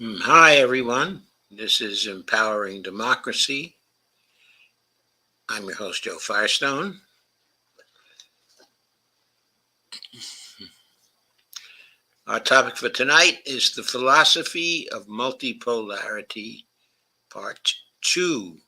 Hi, everyone. This is Empowering Democracy. I'm your host, Joe Firestone. Our topic for tonight is the Philosophy of Multi-polarity, Part 2.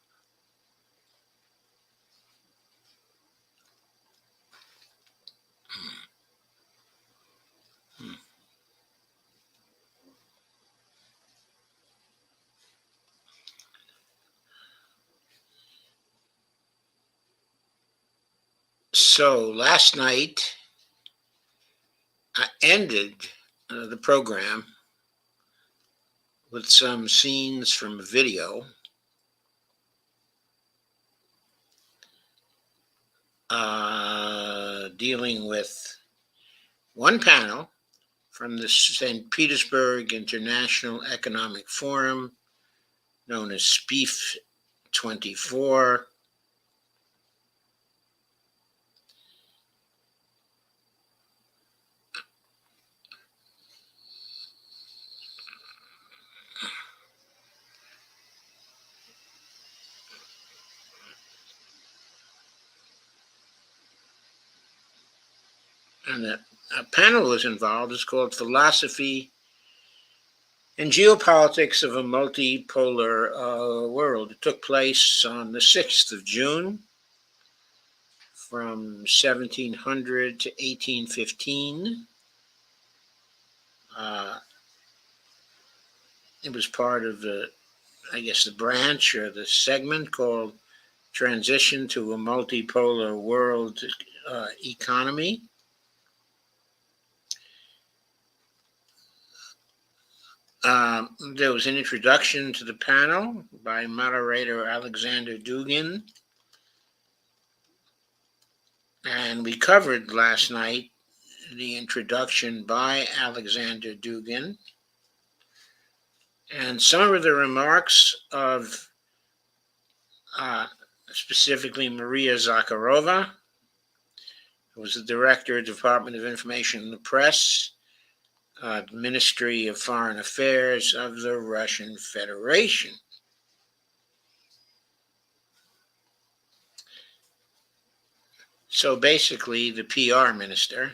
So last night, I ended the program with some scenes from a video dealing with one panel from the St. Petersburg International Economic Forum, known as SPEEF 24. And a panel was involved. It's called Philosophy and Geopolitics of a Multipolar World. It took place on the 6th of June from 1700 to 1815. It was part of the branch or the segment called Transition to a Multipolar World Economy. There was an introduction to the panel by moderator Alexander Dugin, and we covered last night the introduction by Alexander Dugin and some of the remarks of specifically Maria Zakharova, who was the director of the Department of Information and the Press, Ministry of Foreign Affairs of the Russian Federation. So basically, the PR minister.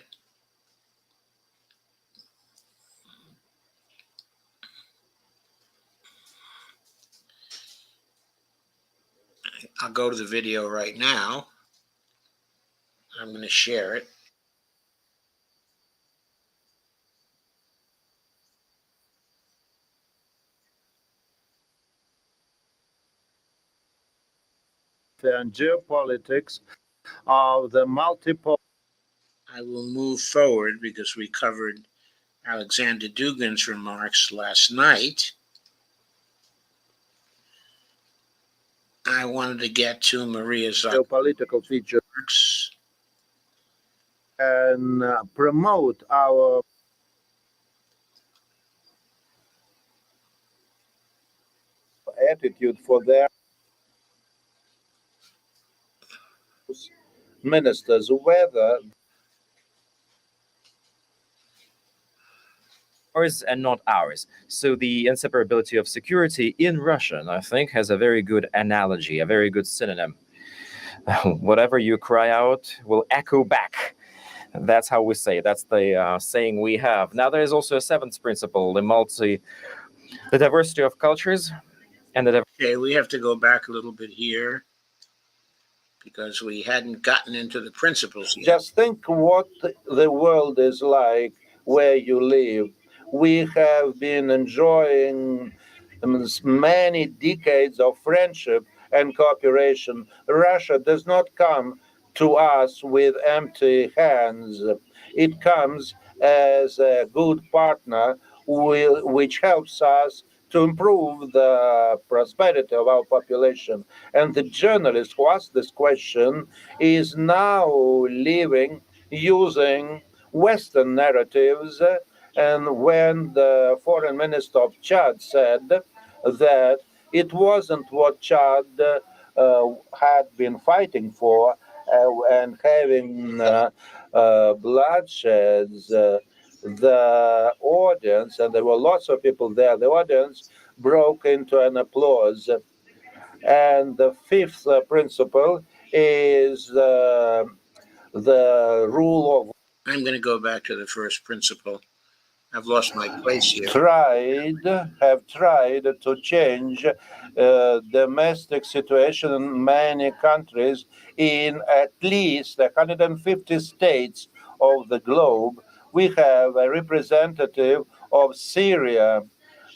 I'll go to the video right now. I'm going to share it. And geopolitics of the multiple. I will move forward because we covered Alexander Dugin's remarks last night. I wanted to get to Maria's geopolitical features and promote our attitude for their ministers, whether ours and not ours. So the inseparability of security in Russian, I think, has a very good analogy, a very good synonym. Whatever you cry out will echo back. That's how we say. That's the saying we have. Now, there is also a seventh principle, the diversity of cultures and the. Okay, we have to go back a little bit here because we hadn't gotten into the principles yet. Just think what the world is like where you live. We have been enjoying many decades of friendship and cooperation. Russia does not come to us with empty hands. It comes as a good partner which helps us to improve the prosperity of our population. And the journalist who asked this question is now living using Western narratives. And when the foreign minister of Chad said that it wasn't what Chad had been fighting for and having bloodsheds the audience, and there were lots of people there, the audience broke into an applause. And the fifth principle is the rule of I'm going to go back to the first principle. I've lost my place here. have tried to change domestic situation in many countries in at least 150 states of the globe. We have a representative of Syria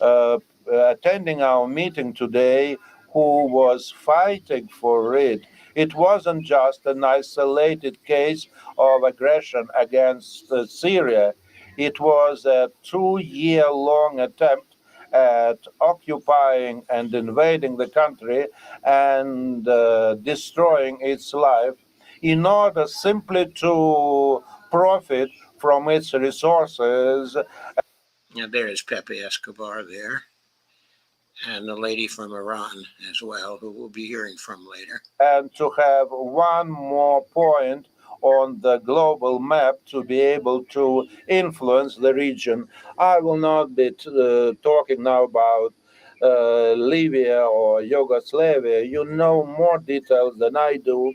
uh, attending our meeting today who was fighting for it. It wasn't just an isolated case of aggression against Syria. It was a 2 year long attempt at occupying and invading the country and destroying its life in order simply to profit from its resources. Now, there is Pepe Escobar there, and the lady from Iran as well, who we'll be hearing from later. And to have one more point on the global map to be able to influence the region. I will not be talking now about Libya or Yugoslavia. You know more details than I do.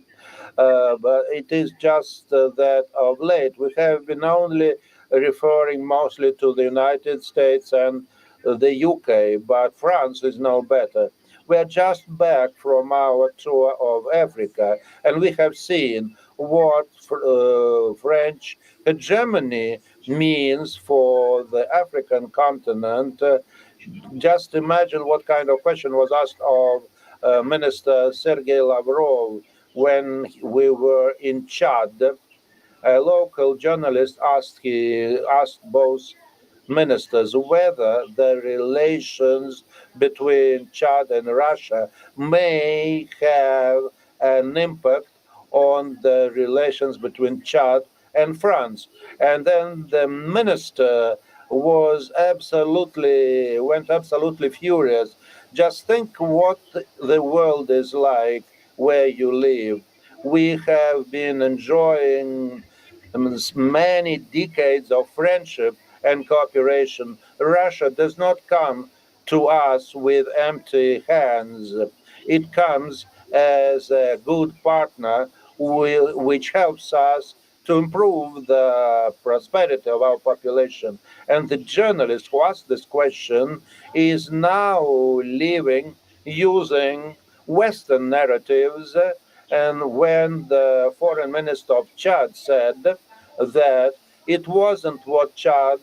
But it is just that of late we have been only referring mostly to the United States and the UK, but France is no better. We are just back from our tour of Africa, and we have seen what French hegemony means for the African continent. Just imagine what kind of question was asked of Minister Sergei Lavrov when we were in Chad. A local journalist asked both ministers whether the relations between Chad and Russia may have an impact on the relations between Chad and France. And then the minister went absolutely furious. Just think what the world is like where you live. We have been enjoying many decades of friendship and cooperation. Russia does not come to us with empty hands. It comes as a good partner which helps us to improve the prosperity of our population. And the journalist who asked this question is now living using Western narratives. And when the foreign minister of Chad said that it wasn't what Chad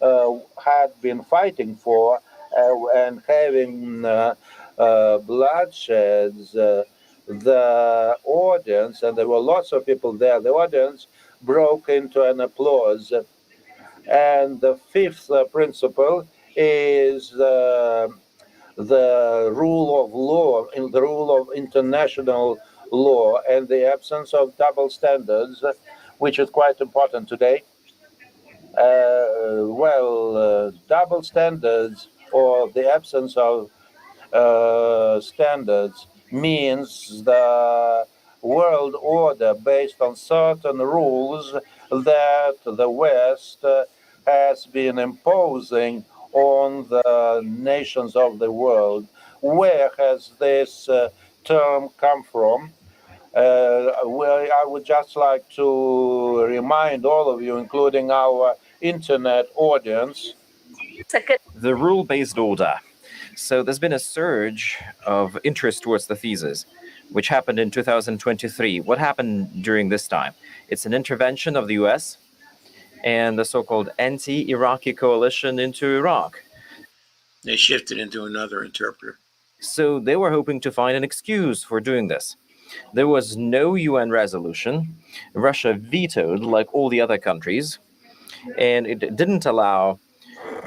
had been fighting for and having bloodsheds, the audience, and there were lots of people there, the audience broke into an applause. And the fifth principle is the rule of law, in the rule of international law, and the absence of double standards, which is quite important today. Double standards or the absence of standards means the world order based on certain rules that the West has been imposing on the nations of the world. Where has this term come from? Well, I would just like to remind all of you, including our internet audience, The rule based order. So there's been a surge of interest towards the thesis, which happened in 2023. What happened during this time? It's an intervention of the US and the so called anti Iraqi coalition into Iraq. They shifted into another interpreter. So they were hoping to find an excuse for doing this. There was no UN resolution. Russia vetoed, like all the other countries, and it didn't allow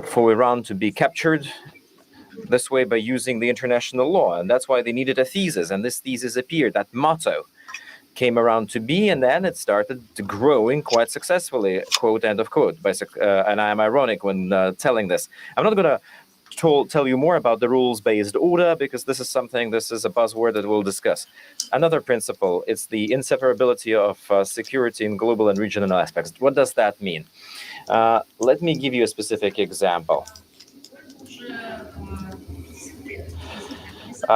for Iran to be captured this way by using the international law. And that's why they needed a thesis. And this thesis appeared, that motto came around to be, and then it started growing quite successfully, quote, end of quote. And I am ironic when telling this. I'm not going to tell you more about the rules-based order because this is a buzzword that we'll discuss. Another principle, it's the inseparability of security in global and regional aspects. What does that mean? Let me give you a specific example.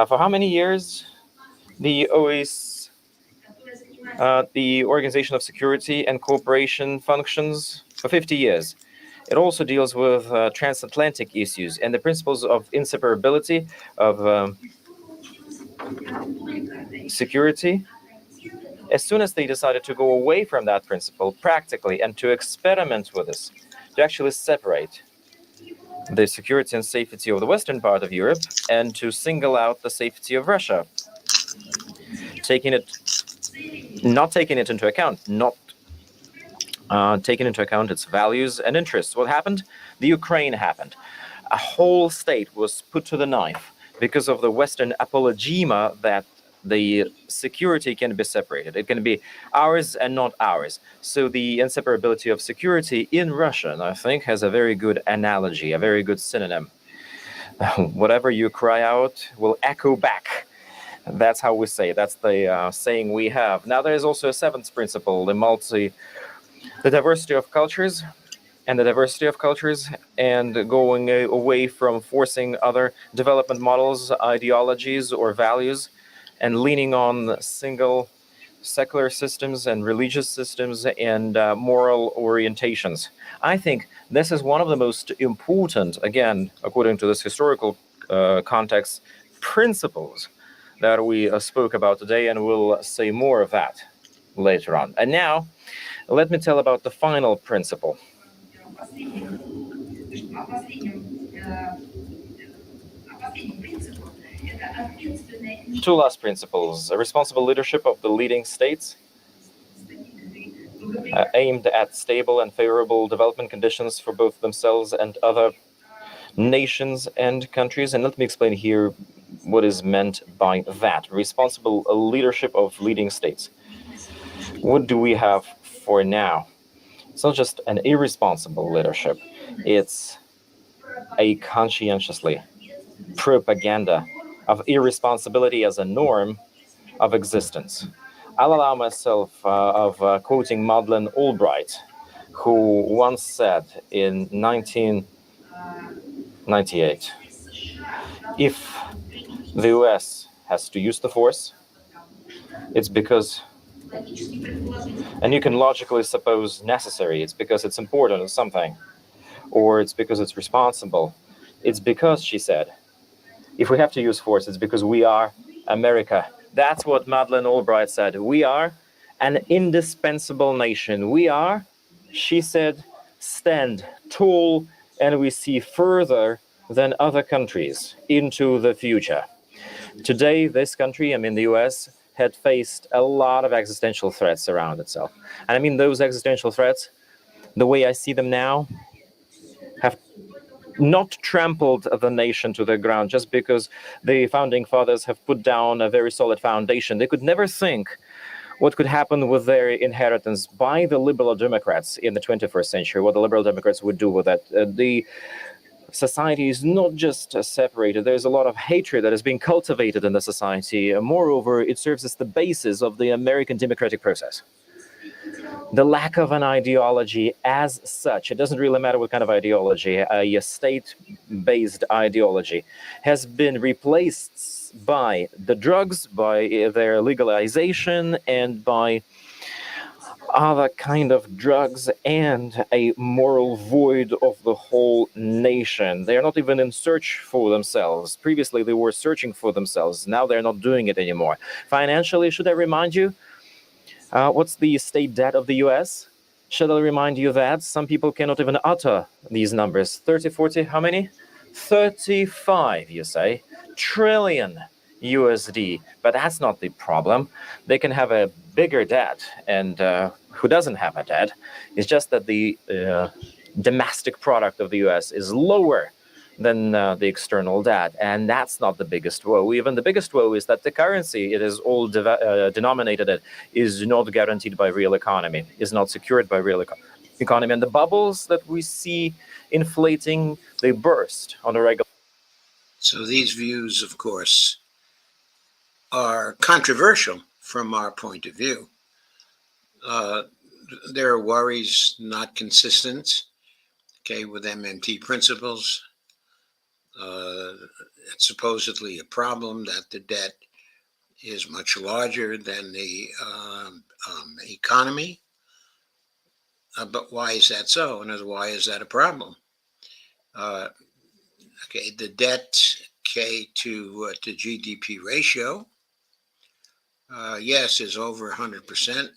For how many years the the Organization of Security and Cooperation functions? For 50 years. It also deals with transatlantic issues and the principles of inseparability of security. As soon as they decided to go away from that principle practically and to experiment with this, to actually separate the security and safety of the western part of Europe and to single out the safety of Russia, not taking it into account, not taking into account its values and interests. What happened? The Ukraine happened. A whole state was put to the knife because of the Western apologema that the security can be separated. It can be ours and not ours. So the inseparability of security in Russian, I think, has a very good analogy, a very good synonym. Whatever you cry out will echo back. That's how we say it. That's the saying we have. Now there is also a seventh principle, the diversity of cultures and the diversity of cultures, and going away from forcing other development models, ideologies, or values, and leaning on single secular systems and religious systems and moral orientations. I think this is one of the most important, again, according to this historical context, principles that we spoke about today, and we'll say more of that later on. And now, let me tell about the final principle. Two last principles: a responsible leadership of the leading states, aimed at stable and favorable development conditions for both themselves and other nations and countries. And let me explain here what is meant by that. Responsible leadership of leading states. What do we have for now? It's not just an irresponsible leadership, it's a conscientiously propaganda of irresponsibility as a norm of existence. I'll allow myself of quoting Madeleine Albright, who once said in 1998, if the US has to use the force, it's because, and you can logically suppose necessary, it's because it's important or something, or it's because it's responsible. It's because, she said, if we have to use force, it's because we are America. That's what Madeleine Albright said. We are an indispensable nation. We are, she said, stand tall and we see further than other countries into the future. Today, this country, I mean the US, had faced a lot of existential threats around itself. And I mean those existential threats, the way I see them now, have not trampled the nation to the ground just because the founding fathers have put down a very solid foundation. They could never think what could happen with their inheritance by the liberal Democrats in the 21st century, what the liberal Democrats would do with that. The society is not just separated. There's a lot of hatred that is being cultivated in the society. Moreover, it serves as the basis of the American democratic process. The lack of an ideology as such, it doesn't really matter what kind of ideology, a state-based ideology, has been replaced by the drugs, by their legalization, and by other kind of drugs, and a moral void of the whole nation. They're not even in search for themselves. Previously, they were searching for themselves. Now they're not doing it anymore. Financially, should I remind you? What's the state debt of the US? Should I remind you that some people cannot even utter these numbers? 30, 40, how many? 35, you say, trillion USD. But that's not the problem. They can have a bigger debt, and who doesn't have a debt? It's just that the domestic product of the US is lower than the external debt, and that's not the biggest woe. Even the biggest woe is that the currency it is all denominated at is not guaranteed by real economy, is not secured by real economy, and the bubbles that we see inflating, they burst on a regular. So these views, of course, are controversial from our point of view. There are worries not consistent okay, with MMT principles. It's supposedly a problem that the debt is much larger than the economy. But why is that so? And why is that a problem? Okay, the debt to GDP ratio, yes, is over 100%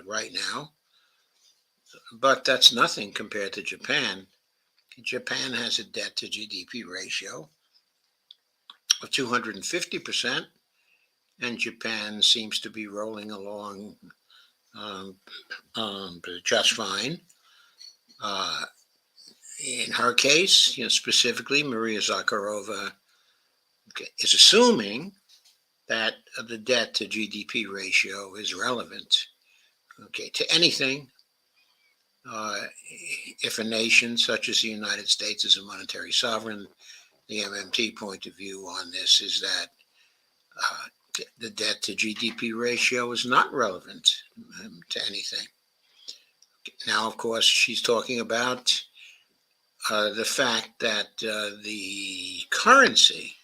right now, but that's nothing compared to Japan. Japan has a debt to GDP ratio of 250%, and Japan seems to be rolling along just fine. In her case, specifically, Maria Zakharova is assuming that the debt to GDP ratio is relevant, to anything. If a nation such as the United States is a monetary sovereign, the MMT point of view on this is that the debt to GDP ratio is not relevant to anything. Now, of course, she's talking about the fact that the currency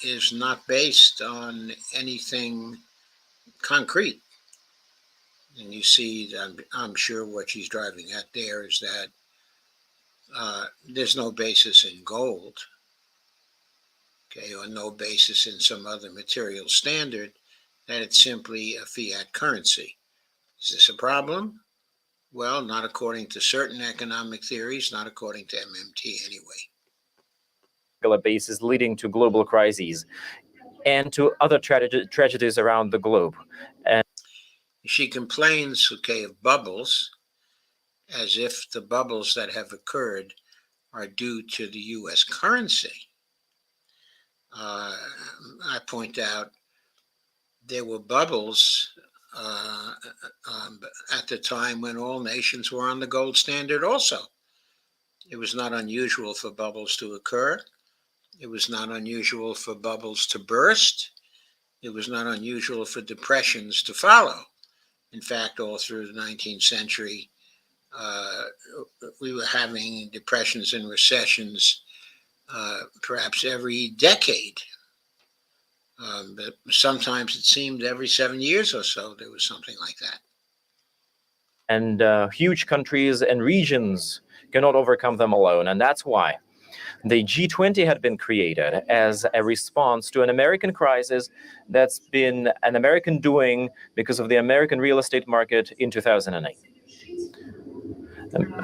is not based on anything concrete. And you see, I'm sure what she's driving at there is that there's no basis in gold, or no basis in some other material standard, that it's simply a fiat currency. Is this a problem? Well, not according to certain economic theories, not according to MMT anyway. Basis leading to global crises and to other tragedies around the globe. And she complains, of bubbles, as if the bubbles that have occurred are due to the U.S. currency. I point out there were bubbles at the time when all nations were on the gold standard also. It was not unusual for bubbles to occur. It was not unusual for bubbles to burst. It was not unusual for depressions to follow. In fact, all through the 19th century, we were having depressions and recessions perhaps every decade. But sometimes it seemed every 7 years or so there was something like that. And huge countries and regions cannot overcome them alone. And that's why the G20 had been created as a response to an American crisis that's been an American doing because of the American real estate market in 2008.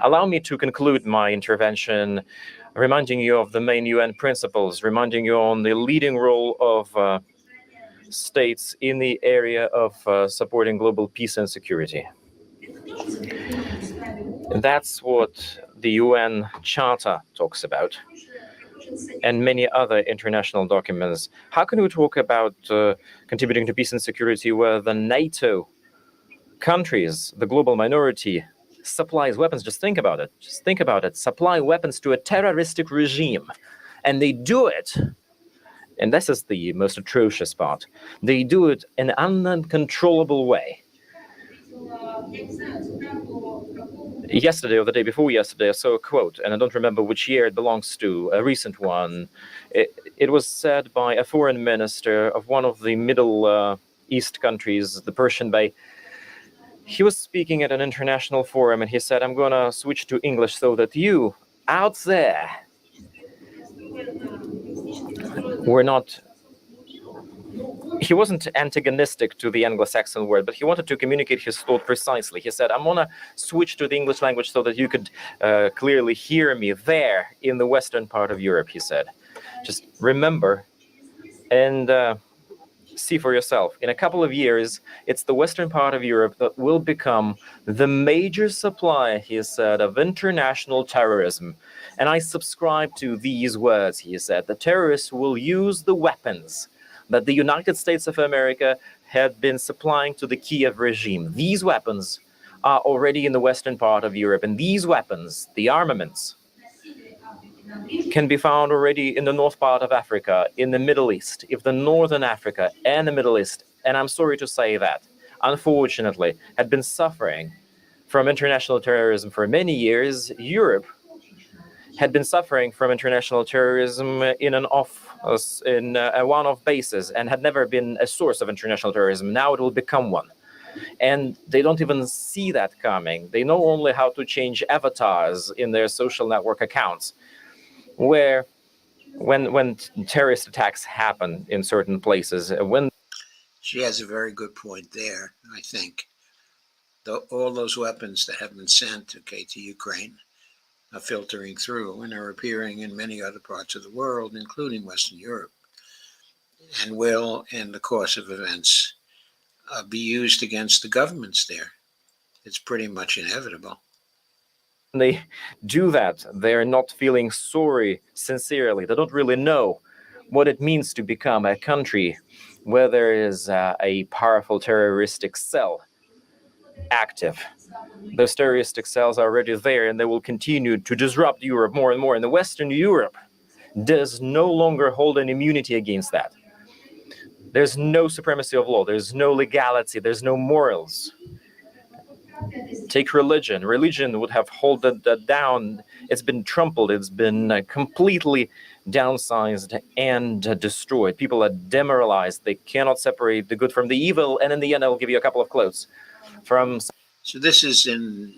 Allow me to conclude my intervention reminding you of the main UN principles, reminding you on the leading role of states in the area of supporting global peace and security. That's what the UN Charter talks about, and many other international documents. How can we talk about contributing to peace and security where the NATO countries, the global minority, supplies weapons? Just think about it. Just think about it. Supply weapons to a terroristic regime. And they do it, and this is the most atrocious part, they do it in an uncontrollable way. Yesterday or the day before yesterday, I saw a quote, and I don't remember which year it belongs to, a recent one. It was said by a foreign minister of one of the Middle East countries, the Persian Bay. He was speaking at an international forum, and he said, I'm going to switch to English so that you, out there, were not... He wasn't antagonistic to the Anglo-Saxon word, but he wanted to communicate his thought precisely. He said, I'm going to switch to the English language so that you could clearly hear me there in the western part of Europe, he said. Just remember and see for yourself. In a couple of years, it's the western part of Europe that will become the major supplier, he said, of international terrorism. And I subscribe to these words, he said. The terrorists will use the weapons that the United States of America had been supplying to the Kiev regime. These weapons are already in the western part of Europe, and these weapons, the armaments, can be found already in the north part of Africa, in the Middle East, if the northern Africa and the Middle East, and I'm sorry to say that, unfortunately, had been suffering from international terrorism for many years. Europe had been suffering from international terrorism in a one-off basis and had never been a source of international terrorism. Now it will become one. And they don't even see that coming. They know only how to change avatars in their social network accounts, where when terrorist attacks happen in certain places, when She has a very good point there, I think. All those weapons that have been sent, okay, to Ukraine are filtering through and are appearing in many other parts of the world, including Western Europe, and will, in the course of events, be used against the governments there. It's pretty much inevitable. they do that, they're not feeling sorry sincerely. They don't really know what it means to become a country where there is a powerful terroristic cell active. Those terroristic cells are already there, and they will continue to disrupt Europe more and more. And the Western Europe does no longer hold an immunity against that. There's no supremacy of law, there's no legality, there's no morals. Take religion. Religion would have held that down. It's been trampled, it's been completely downsized and destroyed. People are demoralized. They cannot separate the good from the evil. And in the end, I'll give you a couple of quotes from. So this is an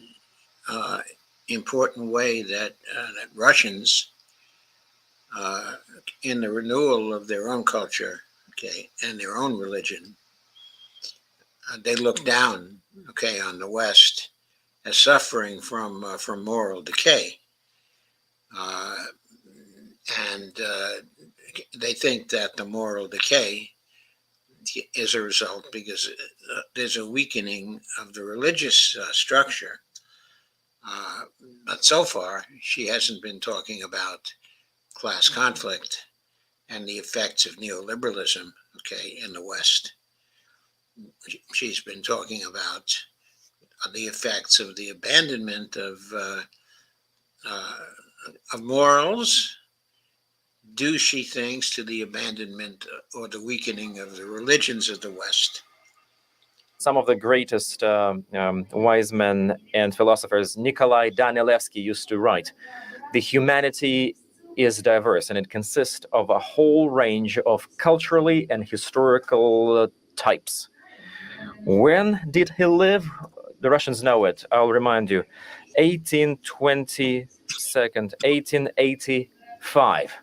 important way that Russians, in the renewal of their own culture, okay, and their own religion, they look down, okay, on the West as suffering from moral decay, and they think that the moral decay is a result because there's a weakening of the religious structure. But so far, she hasn't been talking about class conflict and the effects of neoliberalism, okay, in the West. She's been talking about the effects of the abandonment of morals, douchey things, to the abandonment or the weakening of the religions of the West. Some of the greatest wise men and philosophers, Nikolai Danilevsky, used to write, "The humanity is diverse, and it consists of a whole range of culturally and historical types." When did he live? The Russians know it. I'll remind you. 1885.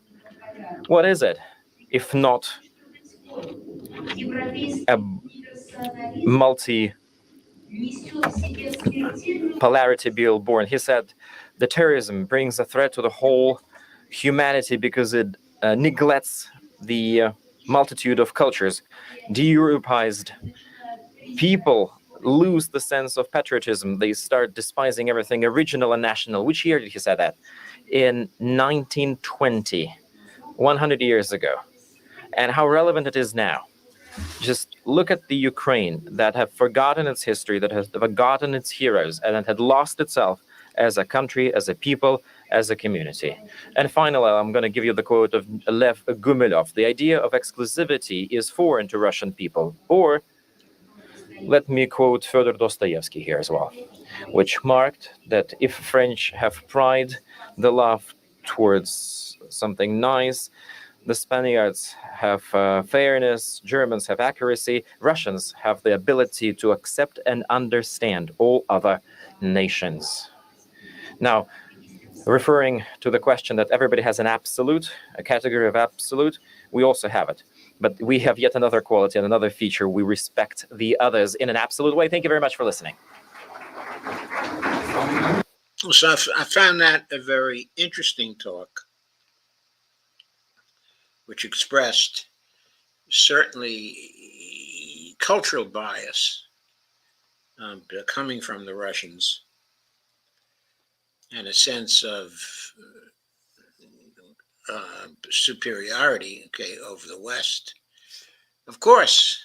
What is it if not a multi-polarity bill born? He said the terrorism brings a threat to the whole humanity because it neglects the multitude of cultures. De-Europeized people lose the sense of patriotism. They start despising everything original and national. Which year did he say that? In 1920, 100 years ago. And how relevant it is now. Just look at the Ukraine that have forgotten its history, that has forgotten its heroes, and that had lost itself as a country, as a people, as a community. And finally, I'm going to give you the quote of Lev Gumilov. The idea of exclusivity is foreign to Russian people. Or let me quote Fyodor Dostoevsky here as well, which marked that if French have pride, the love towards something nice, the Spaniards have fairness, Germans have accuracy, Russians have the ability to accept and understand all other nations. Now, referring to the question that everybody has an absolute, a category of absolute, we also have it. But we have yet another quality and another feature. We respect the others in an absolute way. Thank you very much for listening. So I found that a very interesting talk, which expressed certainly cultural bias coming from the Russians and a sense of superiority, okay, over the West. Of course,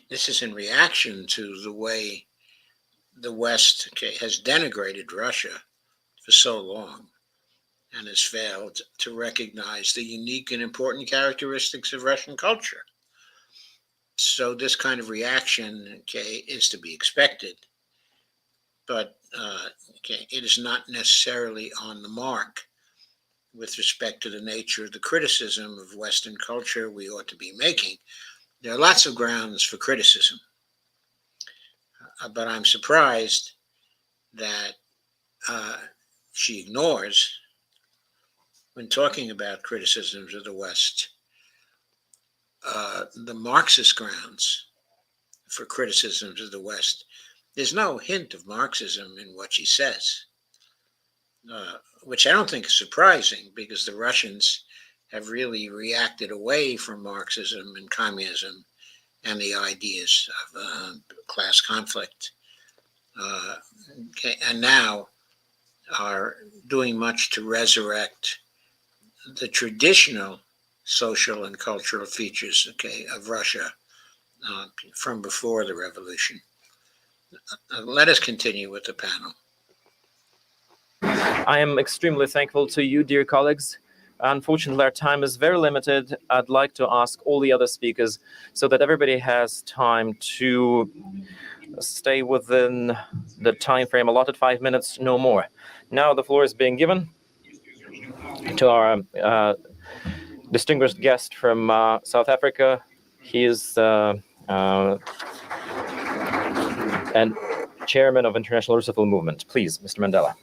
this is in reaction to the way the West, okay, has denigrated Russia for so long and has failed to recognize the unique and important characteristics of Russian culture. So this kind of reaction, okay, is to be expected, but okay, it is not necessarily on the mark with respect to the nature of the criticism of Western culture we ought to be making. There are lots of grounds for criticism, but I'm surprised that she ignores, when talking about criticisms of the West, the Marxist grounds for criticisms of the West. There's no hint of Marxism in what she says, which I don't think is surprising because the Russians have really reacted away from Marxism and communism and the ideas of class conflict, okay, and now are doing much to resurrect the traditional social and cultural features, okay, of Russia from before the revolution. Let us continue with the panel. I am extremely thankful to you, dear colleagues. Unfortunately, our time is very limited. I'd like to ask all the other speakers so that everybody has time to stay within the time frame allotted, 5 minutes, no more. Now the floor is being given to our distinguished guest from South Africa. He is and chairman of International Rusophile Movement. Please, Mr. Mandela.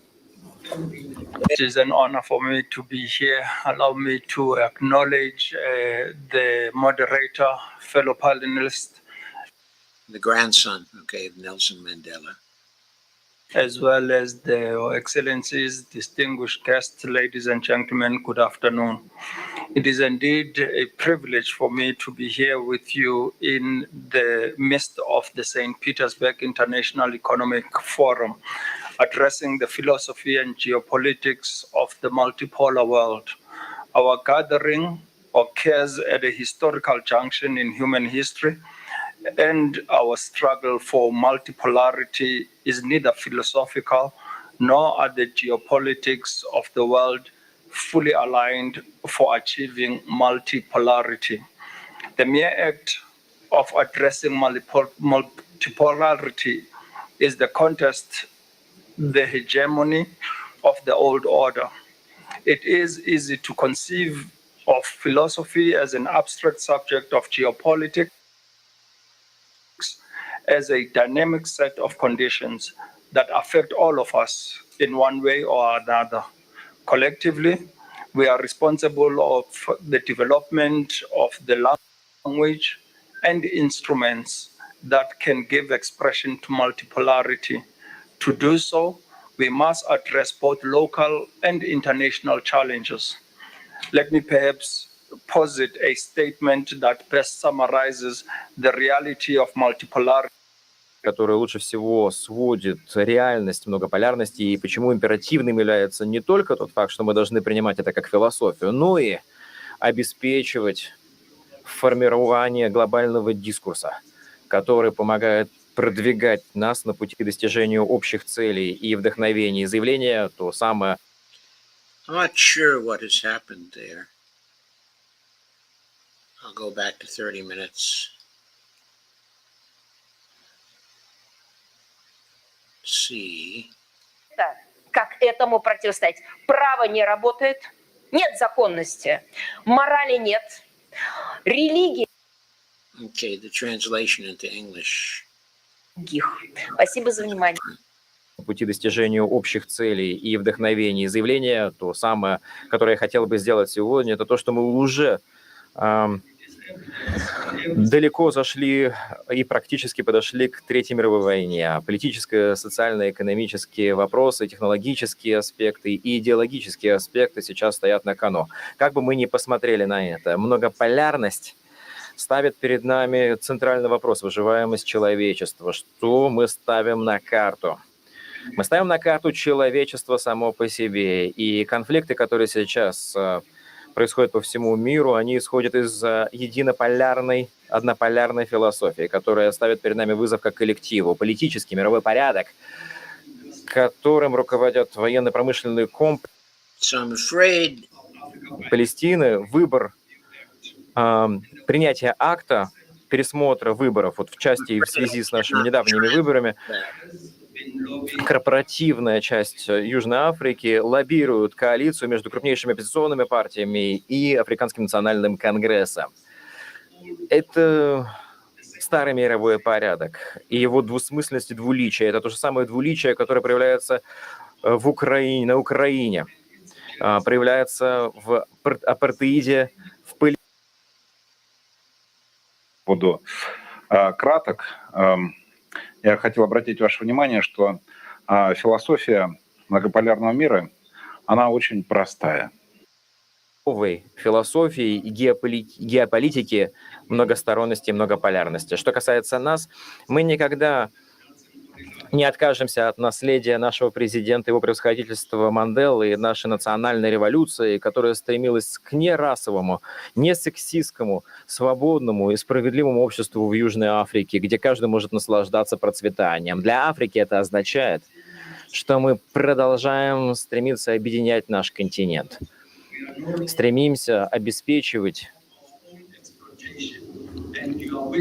It is an honor for me to be here. Allow me to acknowledge the moderator, fellow panelists, The grandson, okay, of Nelson Mandela. as well as the excellencies, distinguished guests, ladies and gentlemen, good afternoon. It is indeed a privilege for me to be here with you in the midst of the St. Petersburg International Economic Forum, addressing the philosophy and geopolitics of the multipolar world. Our gathering occurs at a historical junction in human history, and our struggle for multipolarity is neither philosophical nor are the geopolitics of the world fully aligned for achieving multipolarity. The mere act of addressing multipolarity is the contest, the hegemony of the old order. It is easy to conceive of philosophy as an abstract subject of geopolitics, as a dynamic set of conditions that affect all of us in one way or another. Collectively, we are responsible of the development of the language and instruments that can give expression to multipolarity. To do so, we must address both local and international challenges. Let me perhaps posit a statement that best summarizes the reality of multipolarity. Который лучше всего сводит реальность многополярности и почему императивным является не только тот факт, что мы должны принимать это как философию, но и обеспечивать формирование глобального дискурса, который помогает продвигать нас на пути к достижению общих целей и вдохновения. Заявление то самое. I'm not sure what has happened there. I'll go back to 30 minutes. See. Как этому противостоять? Право не работает, нет законности, морали нет, религии. Okay, the translation into English. Спасибо за внимание. На пути достижения общих целей и вдохновения. Заявление то самое, которое я хотел бы сделать сегодня, это то, что мы уже далеко зашли и практически подошли к Третьей мировой войне. Политические, социально-экономические вопросы, технологические аспекты и идеологические аспекты сейчас стоят на кону. Как бы мы ни посмотрели на это, многополярность ставит перед нами центральный вопрос: выживаемость человечества. Что мы ставим на карту? Мы ставим на карту человечество само по себе. И конфликты, которые сейчас происходят по всему миру, они исходят из единополярной, однополярной философии, которая ставит перед нами вызов как коллективу. Политический мировой порядок, которым руководят военно-промышленный комплекс Палестины, выбор принятия акта пересмотра выборов, вот в части в связи с нашими недавними выборами, корпоративная часть Южной Африки лоббирует коалицию между крупнейшими оппозиционными партиями и Африканским национальным конгрессом. Это старый мировой порядок. И его двусмысленность и двуличие — это то же самое двуличие, которое проявляется в Украине, на Украине, проявляется в апартеиде, в пыли. Буду краток. Я хотел обратить ваше внимание, что философия многополярного мира, она очень простая. Новой философии и геополитики многосторонности и многополярности. Что касается нас, мы никогда не откажемся от наследия нашего президента, его превосходительства Манделы и нашей национальной революции, которая стремилась к нерасовому, не сексистскому, свободному и справедливому обществу в Южной Африке, где каждый может наслаждаться процветанием. Для Африки это означает, что мы продолжаем стремиться объединять наш континент. Стремимся обеспечивать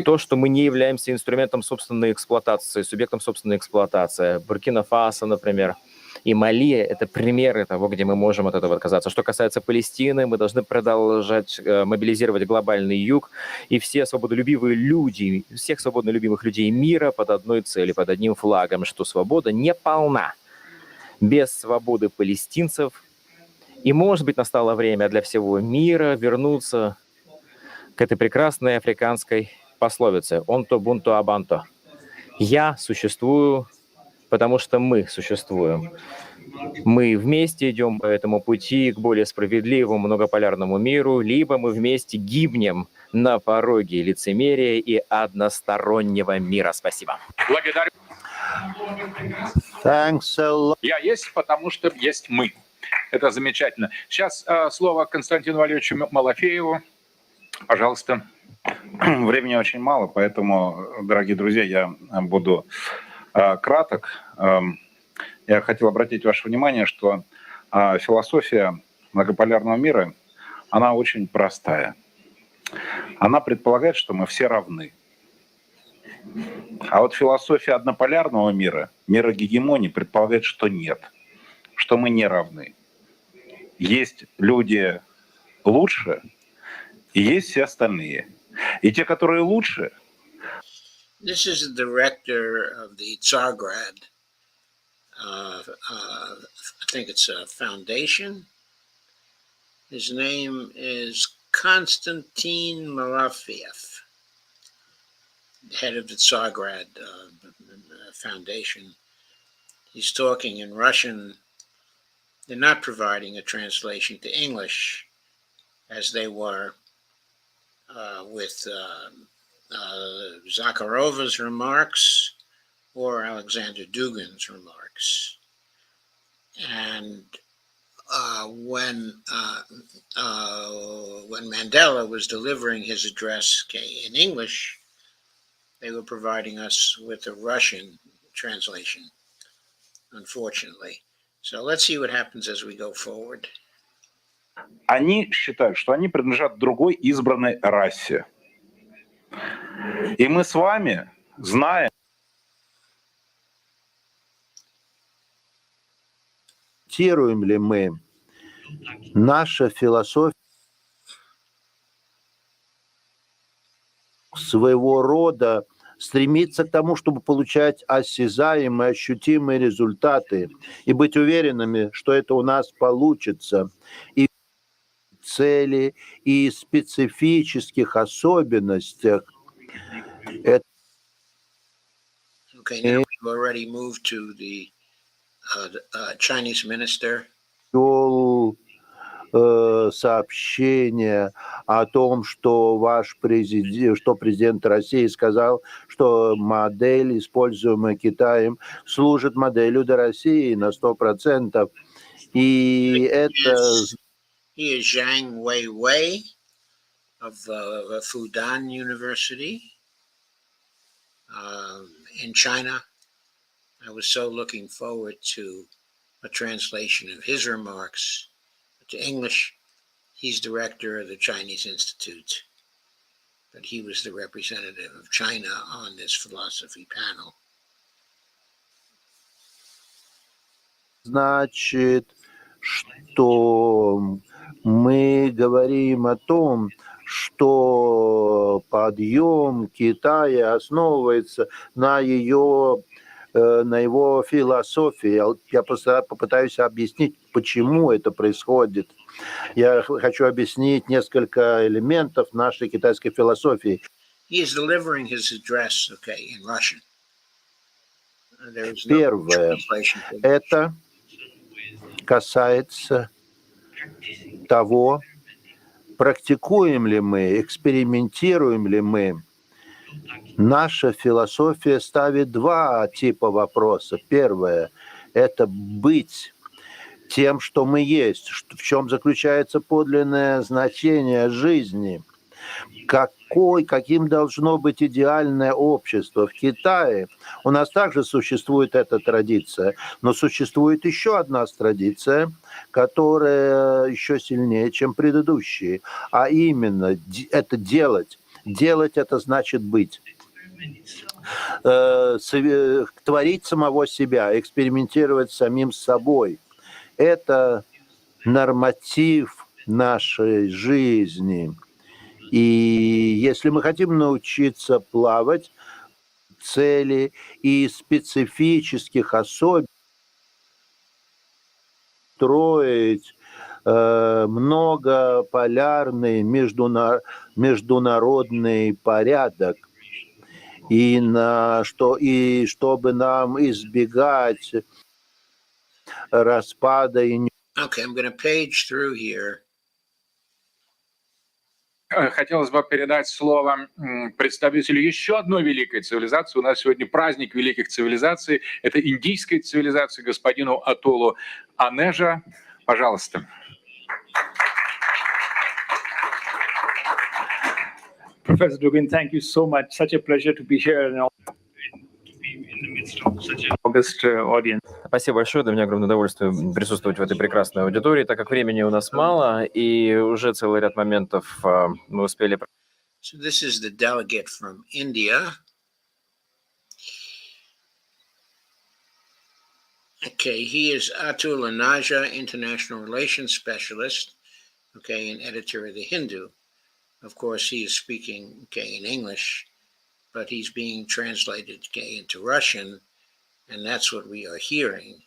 то, что мы не являемся инструментом собственной эксплуатации, субъектом собственной эксплуатации. Буркина-Фасо, например, и Мали — это примеры того, где мы можем от этого отказаться. Что касается Палестины, мы должны продолжать мобилизировать глобальный юг и все свободолюбивые люди, всех свободолюбивых людей мира под одной целью, под одним флагом, что свобода не полна без свободы палестинцев. И, может быть, настало время для всего мира вернуться к этой прекрасной африканской пословице «Онто бунто абанто». «Я существую, потому что мы существуем». Мы вместе идем по этому пути к более справедливому многополярному миру, либо мы вместе гибнем на пороге лицемерия и одностороннего мира. Спасибо. Благодарю. Thanks a lot. Я есть, потому что есть мы. Это замечательно. Сейчас слово Константину Валерьевичу Малафееву. Пожалуйста. Времени очень мало, поэтому, дорогие друзья, я буду краток. Я хотел обратить ваше внимание, что философия многополярного мира, она очень простая. Она предполагает, что мы все равны. А вот философия однополярного мира, мира гегемонии, предполагает, что нет, что мы не равны. Есть люди лучше, и есть все остальные. И те, которые лучше. This is the director of the Tsargrad, I think it's a foundation. His name is Konstantin Malafiev, head of the Tsargrad Foundation. He's talking in Russian. They're not providing a translation to English as they were with Zakharova's remarks or Alexander Dugin's remarks. And when Mandela was delivering his address in English, they were providing us with a Russian translation, unfortunately. So let's see what happens as we go forward. Они считают, что они принадлежат другой избранной расе. И мы с вами знаем, Цитируем ли мы наша философия своего рода стремится к тому, чтобы получать осязаемые, ощутимые результаты и быть уверенными, что это у нас получится. И цели, и специфических особенностях. Okay, now we've already moved to the Chinese minister. Сообщение о том, что президент России сказал, что модель, используемая Китаем, служит моделью для России на 100%. И это... He is Zhang Weiwei of Fudan University in China. I was so looking forward to a translation of his remarks to English. He's director of the Chinese Institute. that he was the representative of China on this philosophy panel. Значит, что мы говорим о том, что подъем Китая основывается на его философии. Я попытаюсь объяснить, почему это происходит. Я хочу объяснить несколько элементов нашей китайской философии. He is delivering his address, in Russian. There is no Первое, translation. это касается того, практикуем ли мы, экспериментируем ли мы. Наша философия ставит два типа вопроса. Первое – это быть тем, что мы есть, в чем заключается подлинное значение жизни. Каким должно быть идеальное общество. В Китае у нас также существует эта традиция, но существует еще одна традиция, которая еще сильнее, чем предыдущие, а именно это делать. Делать – это значит быть. Творить самого себя, экспериментировать с самим собой – это норматив нашей жизни. И если мы хотим научиться плавать, цели и специфических особенностей, строить многополярный международный порядок, и чтобы нам избегать распада и... Okay, I'm going to page through here. Хотелось бы передать слово представителю еще одной великой цивилизации. У нас сегодня праздник великих цивилизаций. Это индийская цивилизация, господину Атулу Анежа. Пожалуйста. Professor Dugin, thank you so much. Such a pleasure to be here and August audience. Спасибо большое. Для меня огромное удовольствие присутствовать в этой прекрасной аудитории, так как времени у нас мало, и уже целый ряд моментов мы успели... So this is the delegate from India. Okay, he is Atul Anaja, International Relations Specialist, and editor of The Hindu. Of course, he is speaking, in English, but he's being translated, into Russian, and that's what we are hearing.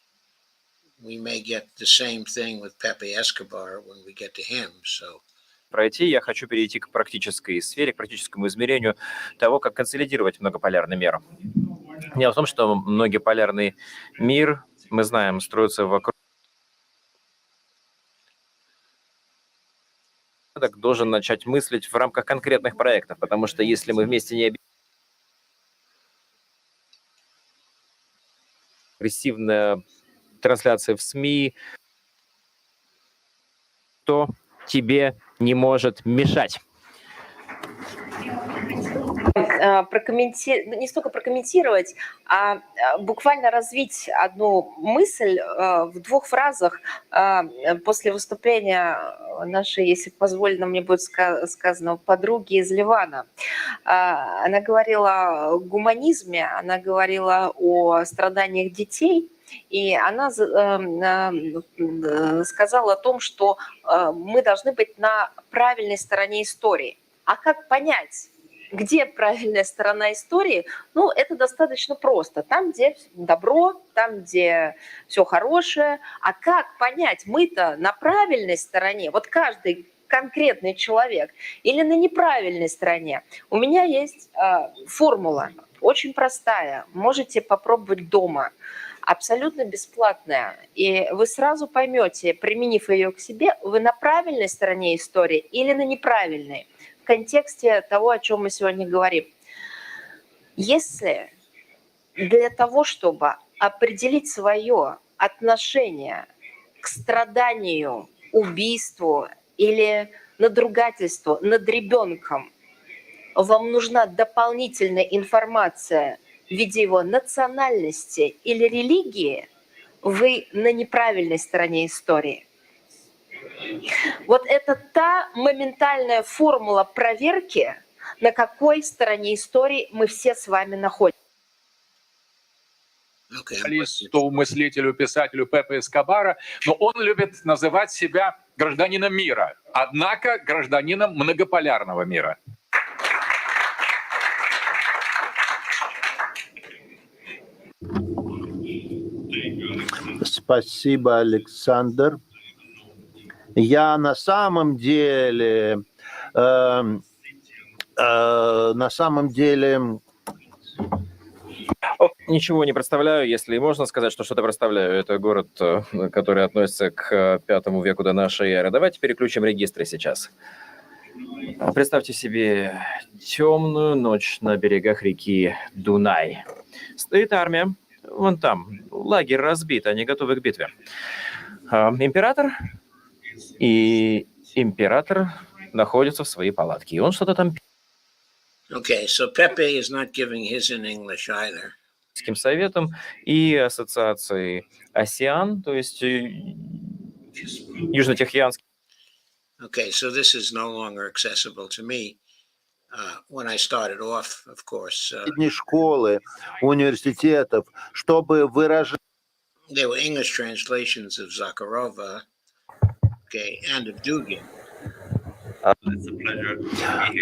We may get the same thing with Pepe Escobar when we get to him, so... Пройти, я хочу перейти к практической сфере, к практическому измерению того, как консолидировать многополярный мир. Дело в том, что многополярный мир, мы знаем, строится вокруг... должен начать мыслить в рамках конкретных проектов, потому что если мы вместе не агрессивная трансляция в СМИ, то тебе не может мешать. Не столько прокомментировать, а буквально развить одну мысль в двух фразах после выступления нашей, если позволено мне будет сказано, подруги из Ливана. Она говорила о гуманизме, она говорила о страданиях детей, и она сказала о том, что мы должны быть на правильной стороне истории. А как понять, где правильная сторона истории? Ну, это достаточно просто. Там, где добро, там, где все хорошее. А как понять, мы-то на правильной стороне, вот каждый конкретный человек, или на неправильной стороне? У меня есть формула, очень простая. Можете попробовать дома. Абсолютно бесплатная. И вы сразу поймете, применив ее к себе, вы на правильной стороне истории или на неправильной. В контексте того, о чем мы сегодня говорим. Если для того, чтобы определить свое отношение к страданию, убийству или надругательству над ребенком, вам нужна дополнительная информация в виде его национальности или религии, вы на неправильной стороне истории. Вот это та моментальная формула проверки, на какой стороне истории мы все с вами находимся. Мыслителю, писателю Пепе Эскобара, но он любит называть себя гражданином мира, однако гражданином многополярного мира. Спасибо, Александр. Я на самом деле Ничего не представляю, если можно сказать, что что-то представляю. Это город, который относится к V веку до нашей эры. Давайте переключим регистры сейчас. Представьте себе темную ночь на берегах реки Дунай. Стоит армия, вон там, лагерь разбит, они готовы к битве. Император находится в своей палатке, и он что-то там Okay, so Pepe is not giving his in English either. советом и ассоциацией АСИАН, то есть Южно-Тихоокеанский. Okay, so this is no longer accessible to me. When I started off, of course, школы, университетов, чтобы выражать. There were English translations of Zakharova, okay, and of Dugin.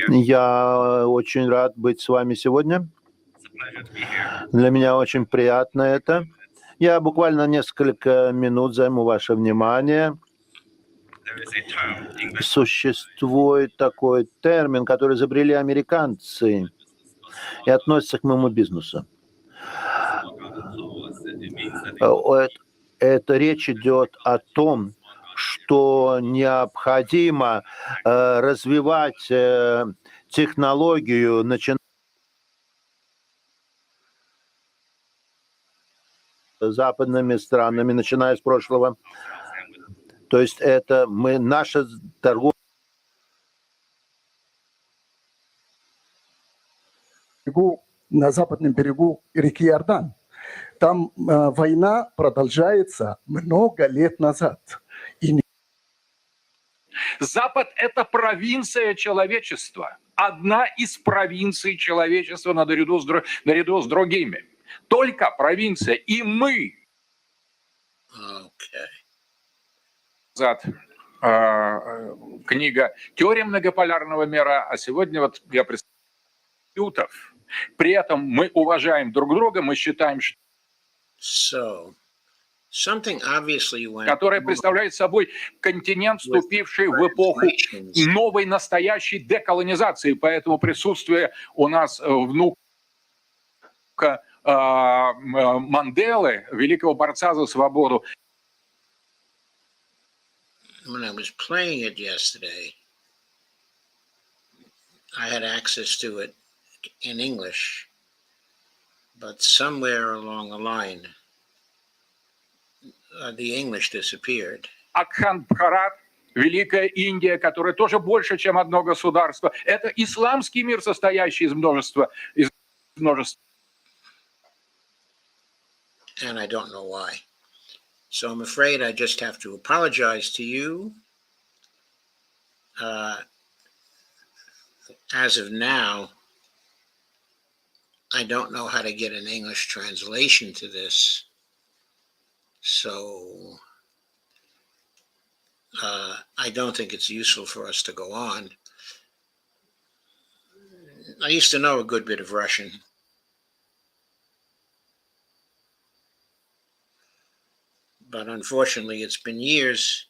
Я очень рад быть с вами сегодня. Для меня очень приятно это. Я буквально несколько минут займу ваше внимание. Существует такой термин, который изобрели американцы и относится к моему бизнесу. Это речь идет о том, что необходимо развивать технологию, начиная с западными странами, начиная с прошлого. То есть это наша торговля. На западном берегу реки Иордан. Там война продолжается много лет назад. Запад – это провинция человечества. Одна из провинций человечества наряду с другими. Только провинция. И мы. Книга «Теория многополярного мира», а сегодня вот я представляю. При этом мы уважаем друг друга, мы считаем, что которая представляет собой континент, вступивший в эпоху новой настоящей деколонизации. Поэтому присутствие у нас внука Манделы, великого борца за свободу. When I was playing it yesterday, I had access to it in English, but somewhere along the line, the English disappeared. Акхан Бхарат, Великая Индия, которая тоже больше, чем одно государство, это исламский мир, состоящий из множества. And I don't know why. So I'm afraid I just have to apologize to you. As of now, I don't know how to get an English translation to this. So I don't think it's useful for us to go on. I used to know a good bit of Russian. But unfortunately, it's been years,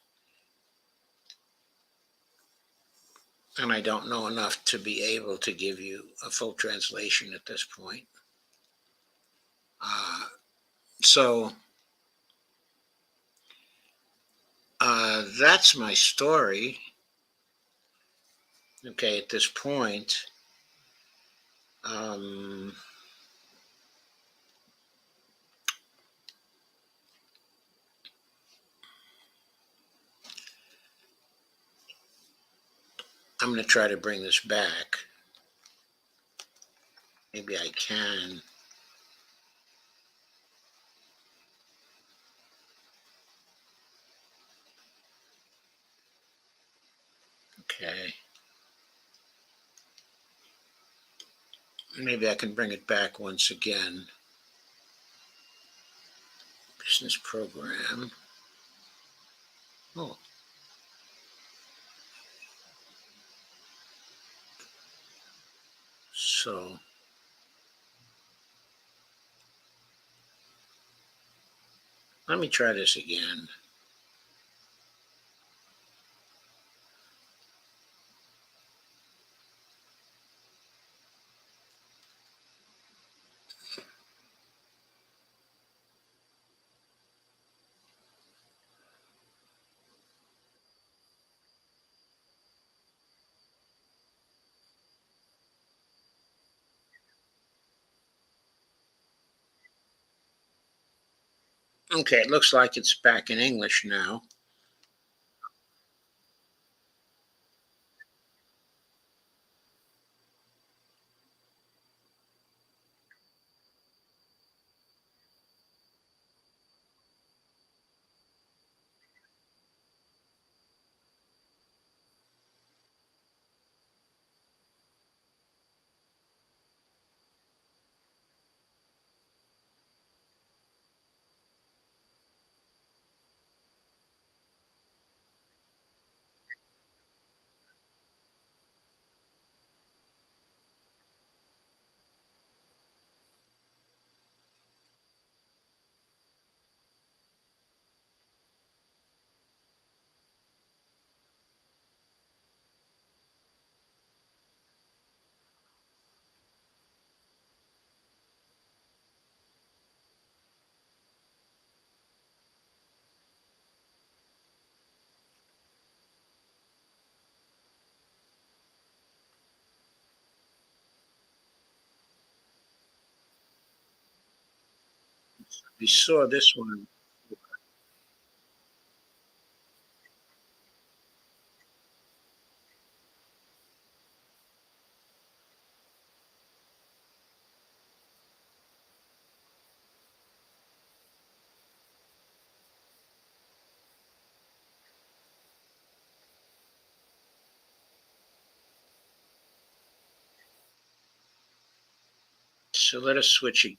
and I don't know enough to be able to give you a full translation at this point. So that's my story. Okay, at this point. I'm going to try to bring this back. Maybe I can. Okay. Maybe I can bring it back once again. Business program. Oh. So let me try this again. Okay, it looks like it's back in English now. We saw this one. So let us switch it.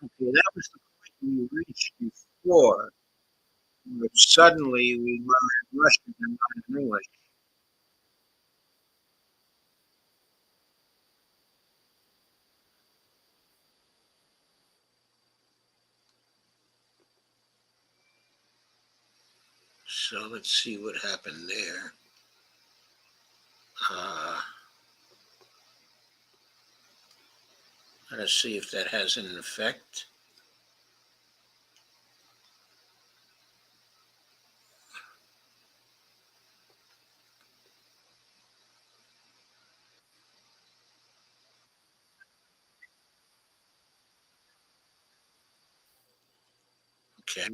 Okay, that was the point we reached before. But suddenly we learned Russian and not English. So let's see what happened there. Uh, Let us see if that has an effect. Okay.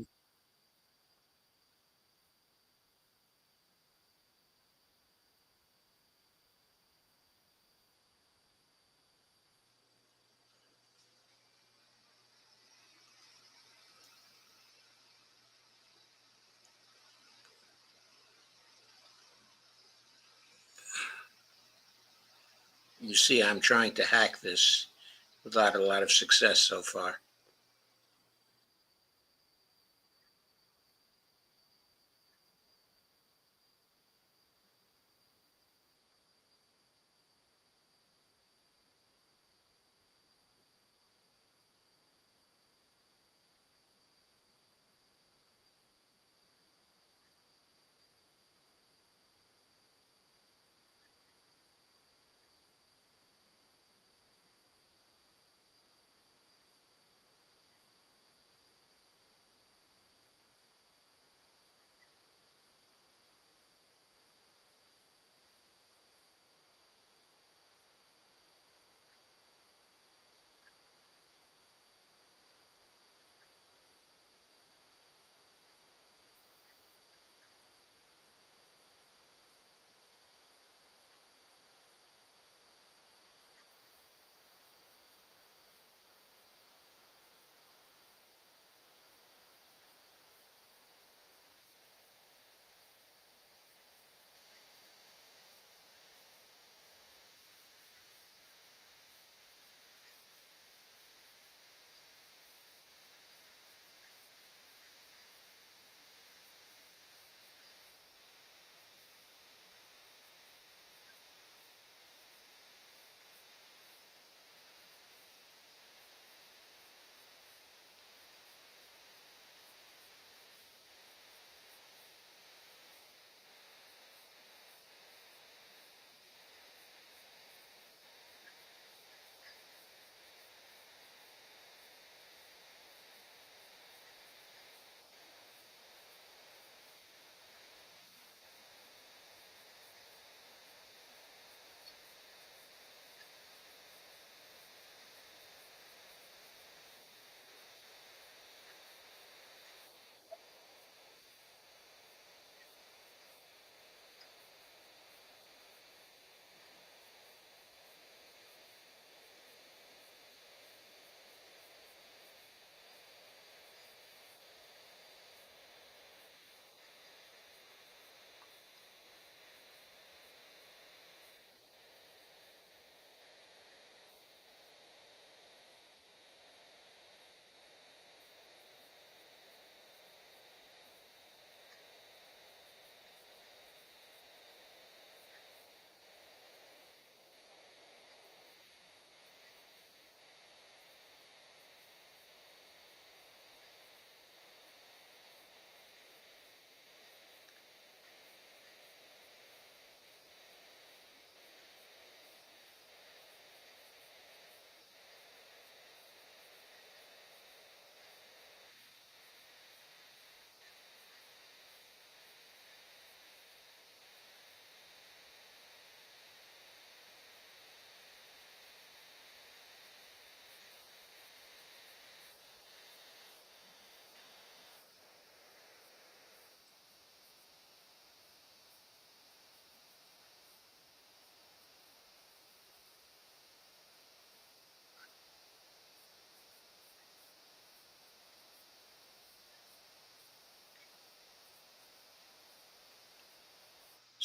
You see, I'm trying to hack this without a lot of success so far.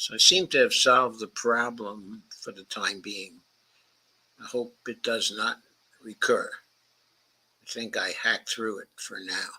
So I seem to have solved the problem for the time being. I hope it does not recur. I think I hacked through it for now.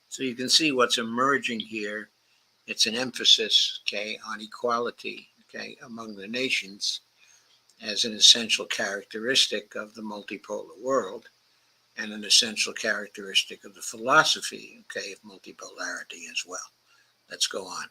So you can see what's emerging here. It's an emphasis, okay, on equality, okay, among the nations as an essential characteristic of the multipolar world and an essential characteristic of the philosophy, okay, of multipolarity as well. Let's go on.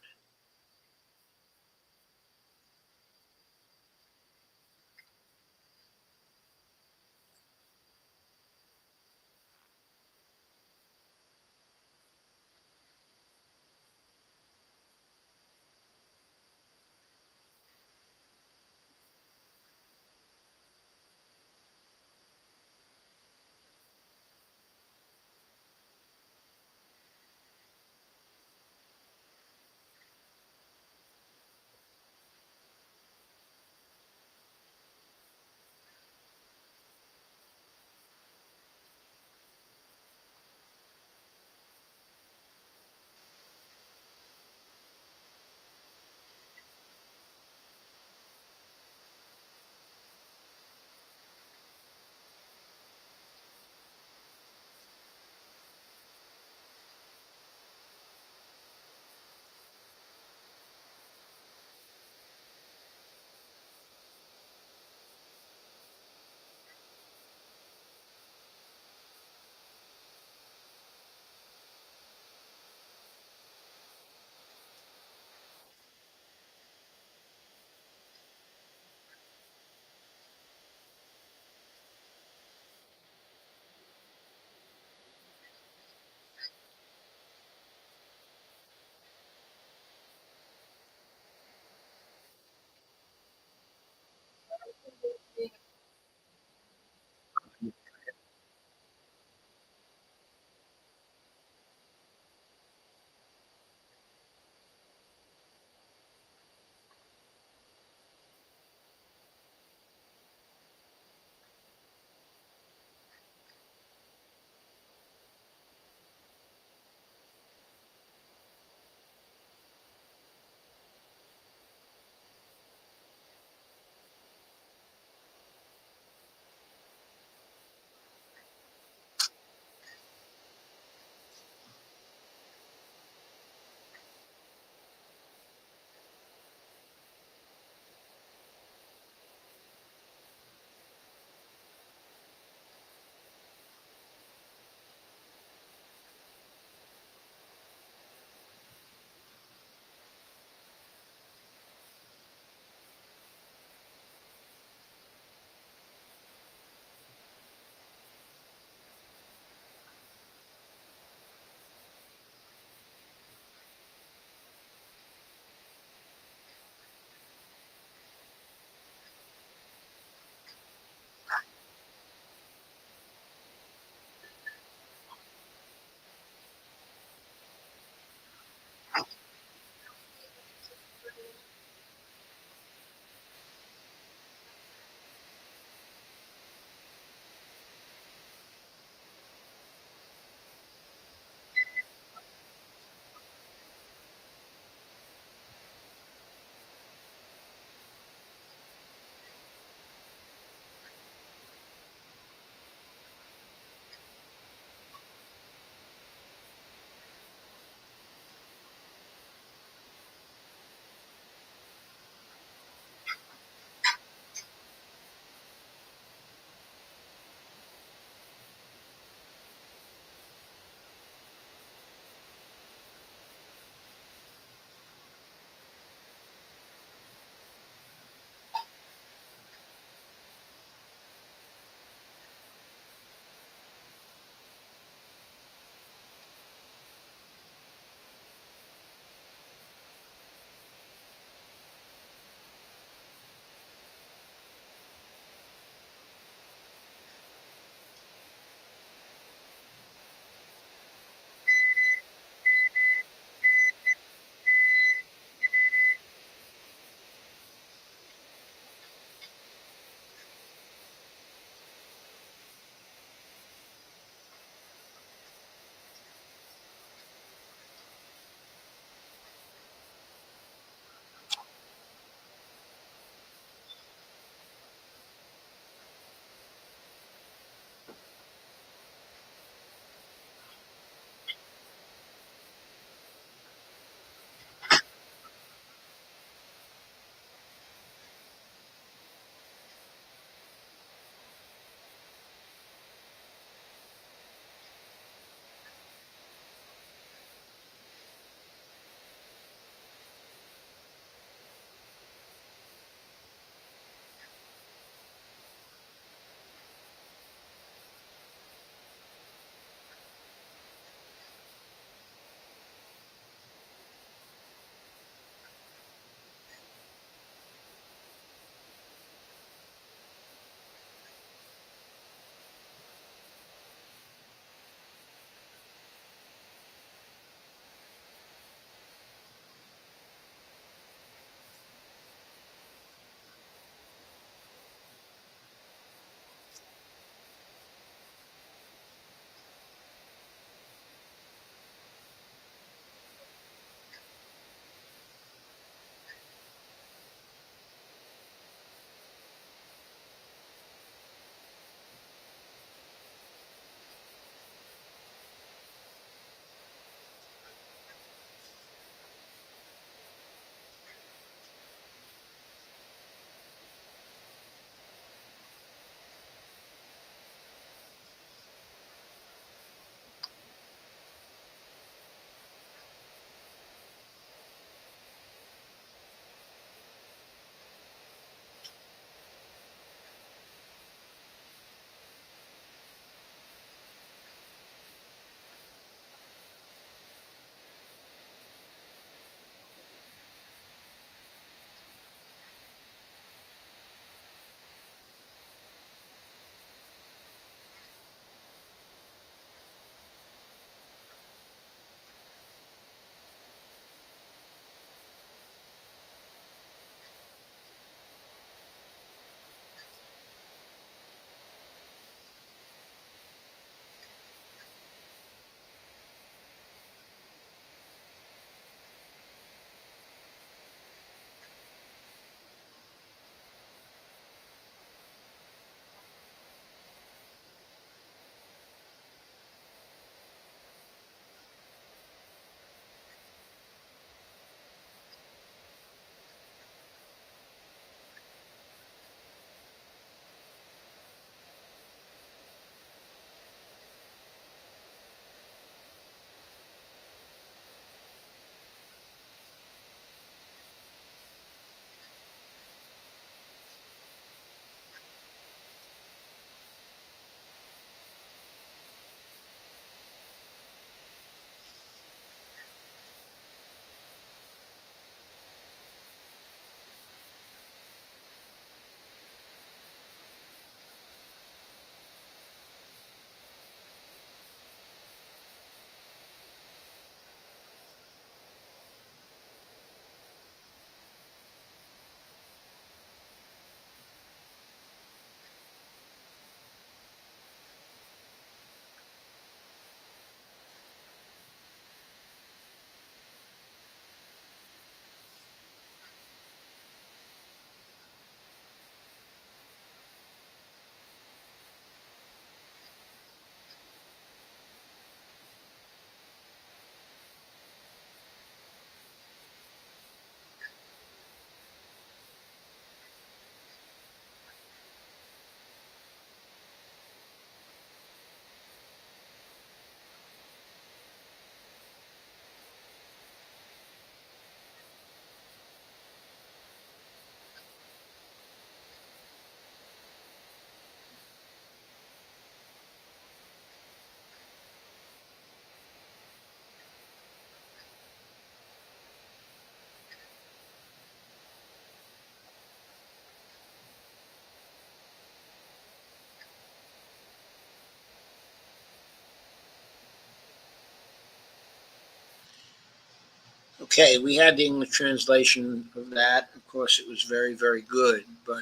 Okay, we had the English translation of that. Of course, it was very, very good. But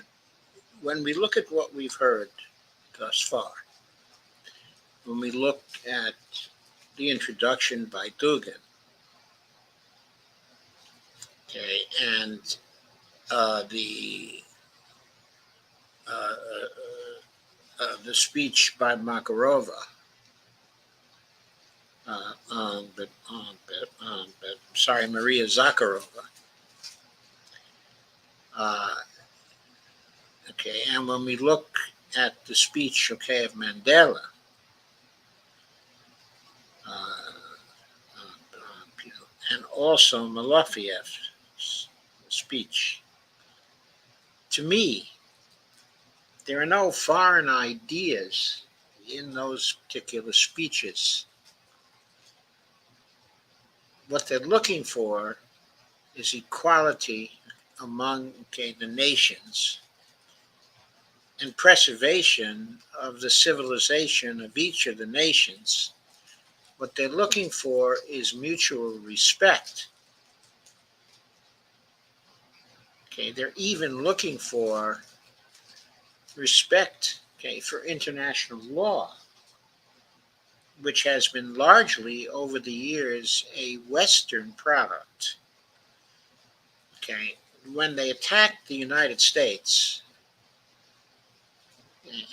when we look at what we've heard thus far, when we look at the introduction by Dugin, okay, and the speech by Makarova, Maria Zakharova. Okay, and when we look at the speech, okay, of Mandela, and also Malafiev's speech, to me, there are no foreign ideas in those particular speeches. What they're looking for is equality among, okay, the nations and preservation of the civilization of each of the nations. What they're looking for is mutual respect. Okay, they're even looking for respect, okay, for international law, which has been largely over the years a Western product. Okay, when they attacked the United States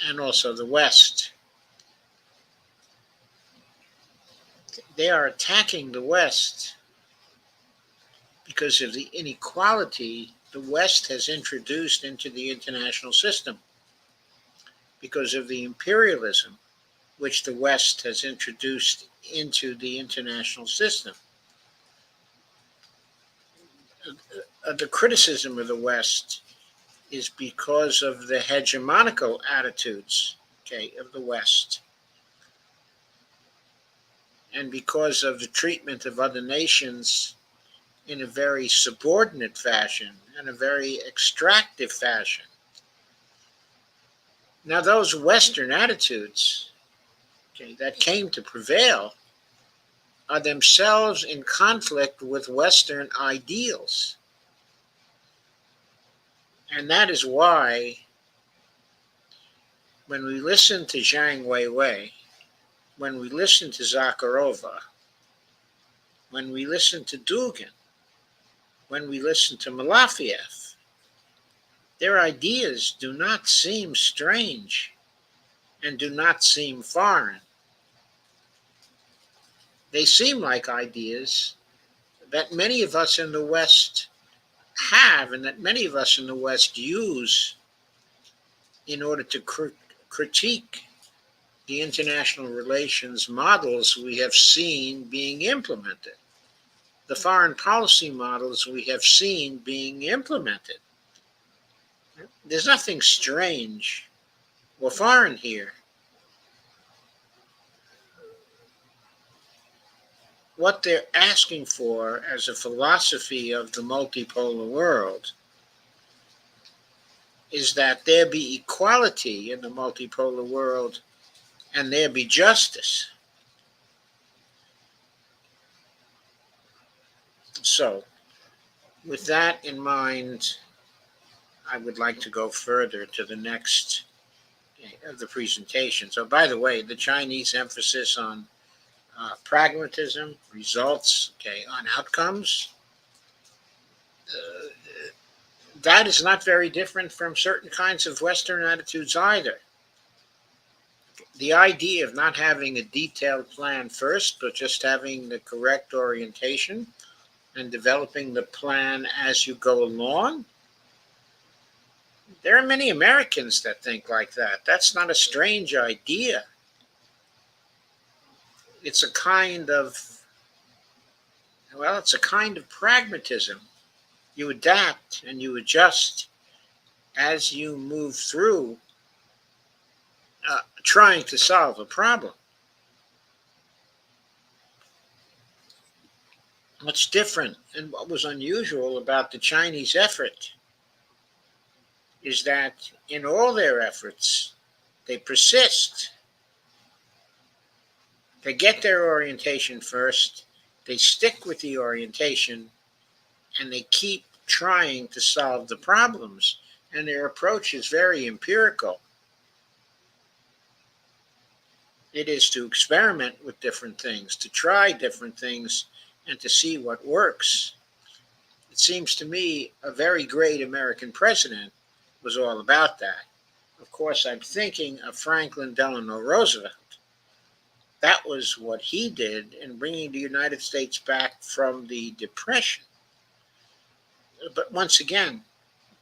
and also the West, they are attacking the West because of the inequality the West has introduced into the international system, because of the imperialism which the West has introduced into the international system. The criticism of the West is because of the hegemonical attitudes, okay, of the West, and because of the treatment of other nations in a very subordinate fashion and a very extractive fashion. Now, those Western attitudes, okay, that came to prevail are themselves in conflict with Western ideals. And that is why when we listen to Zhang Weiwei, when we listen to Zakharova, when we listen to Dugin, when we listen to Malafiev, their ideas do not seem strange and do not seem foreign. They seem like ideas that many of us in the West have and that many of us in the West use in order to critique the international relations models we have seen being implemented, the foreign policy models we have seen being implemented. There's nothing strange or foreign here. What they're asking for as a philosophy of the multipolar world is that there be equality in the multipolar world and there be justice. So, with that in mind, I would like to go further to the next of the presentation. So, by the way, the Chinese emphasis on pragmatism, results, okay, on outcomes, that is not very different from certain kinds of Western attitudes either. The idea of not having a detailed plan first, but just having the correct orientation and developing the plan as you go along. There are many Americans that think like that. That's not a strange idea. It's a kind of pragmatism. You adapt and you adjust as you move through trying to solve a problem. What's different and what was unusual about the Chinese effort is that in all their efforts, they persist. They get their orientation first, they stick with the orientation, and they keep trying to solve the problems, and their approach is very empirical. It is to experiment with different things, to try different things, and to see what works. It seems to me a very great American president was all about that. Of course, I'm thinking of Franklin Delano Roosevelt. That was what he did in bringing the United States back from the Depression. But once again,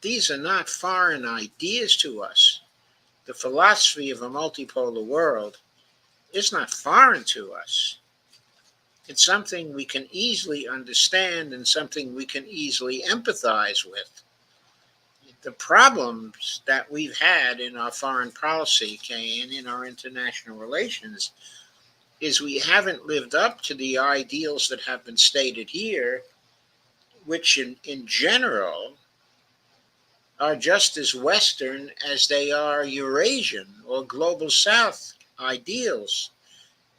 these are not foreign ideas to us. The philosophy of a multipolar world is not foreign to us. It's something we can easily understand and something we can easily empathize with. The problems that we've had in our foreign policy, okay, and in our international relations is we haven't lived up to the ideals that have been stated here, which in general are just as Western as they are Eurasian or Global South ideals.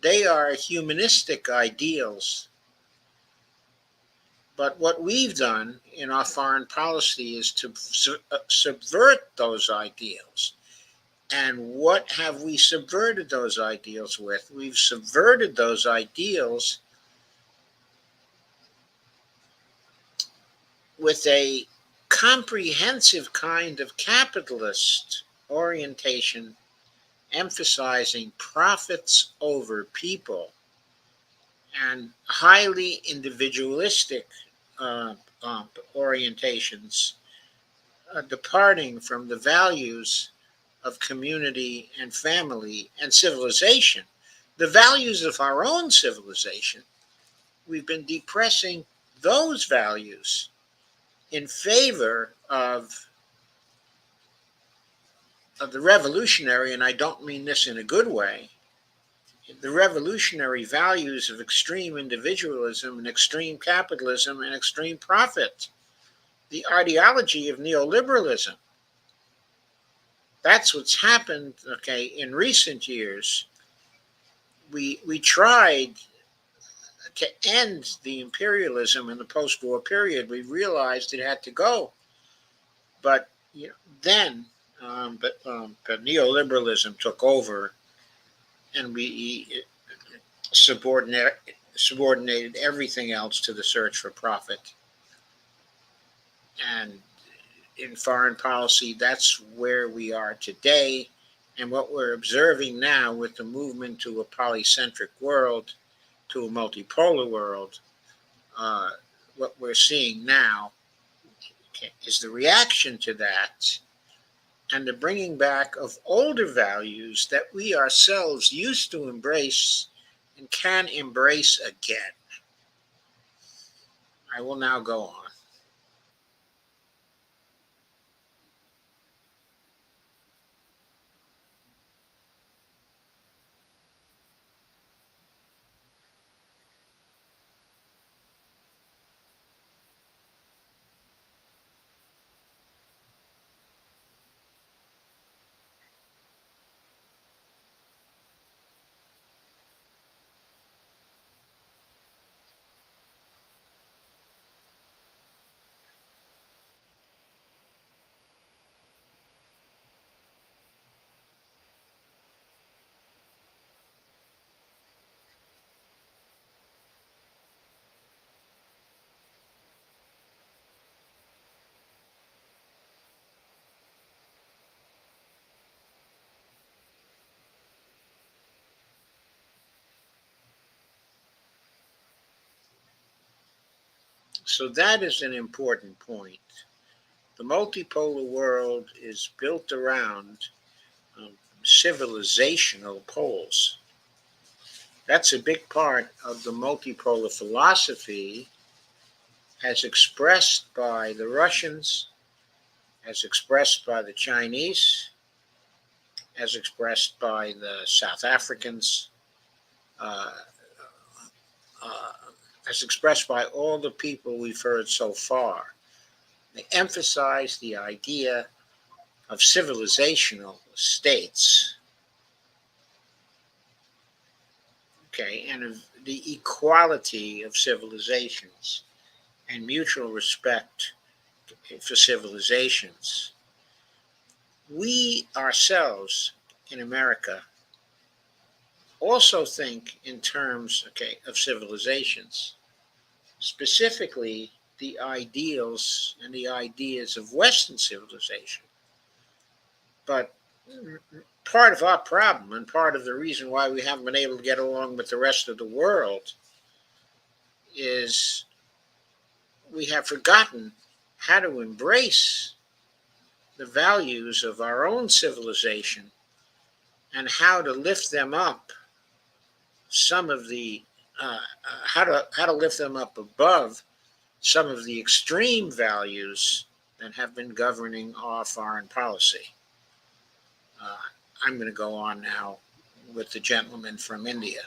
They are humanistic ideals. But what we've done in our foreign policy is to subvert those ideals. And what have we subverted those ideals with? We've subverted those ideals with a comprehensive kind of capitalist orientation, emphasizing profits over people and highly individualistic uh, orientations, departing from the values of community and family and civilization, the values of our own civilization. We've been depressing those values in favor of the revolutionary, and I don't mean this in a good way, the revolutionary values of extreme individualism and extreme capitalism and extreme profit, the ideology of neoliberalism. That's what's happened, okay, in recent years. We tried to end the imperialism in the post-war period. We realized it had to go. But then but neoliberalism took over, and we subordinated everything else to the search for profit. And in foreign policy, that's where we are today. And what we're observing now with the movement to a polycentric world, to a multipolar world, what we're seeing now is the reaction to that and the bringing back of older values that we ourselves used to embrace and can embrace again. I will now go on. So that is an important point. The multipolar world is built around civilizational poles. That's a big part of the multipolar philosophy as expressed by the Russians, as expressed by the Chinese, as expressed by the South Africans, uh, uh, as expressed by all the people we've heard so far. They emphasize the idea of civilizational states, okay, and of the equality of civilizations. and mutual respect for civilizations. We ourselves in America also think in terms, of civilizations, specifically the ideals and the ideas of Western civilization. But part of our problem and part of the reason why we haven't been able to get along with the rest of the world is we have forgotten how to embrace the values of our own civilization and how to lift them up, some of the how to lift them up above some of the extreme values that have been governing our foreign policy. Uh, I'm going to go on now with the gentleman from India.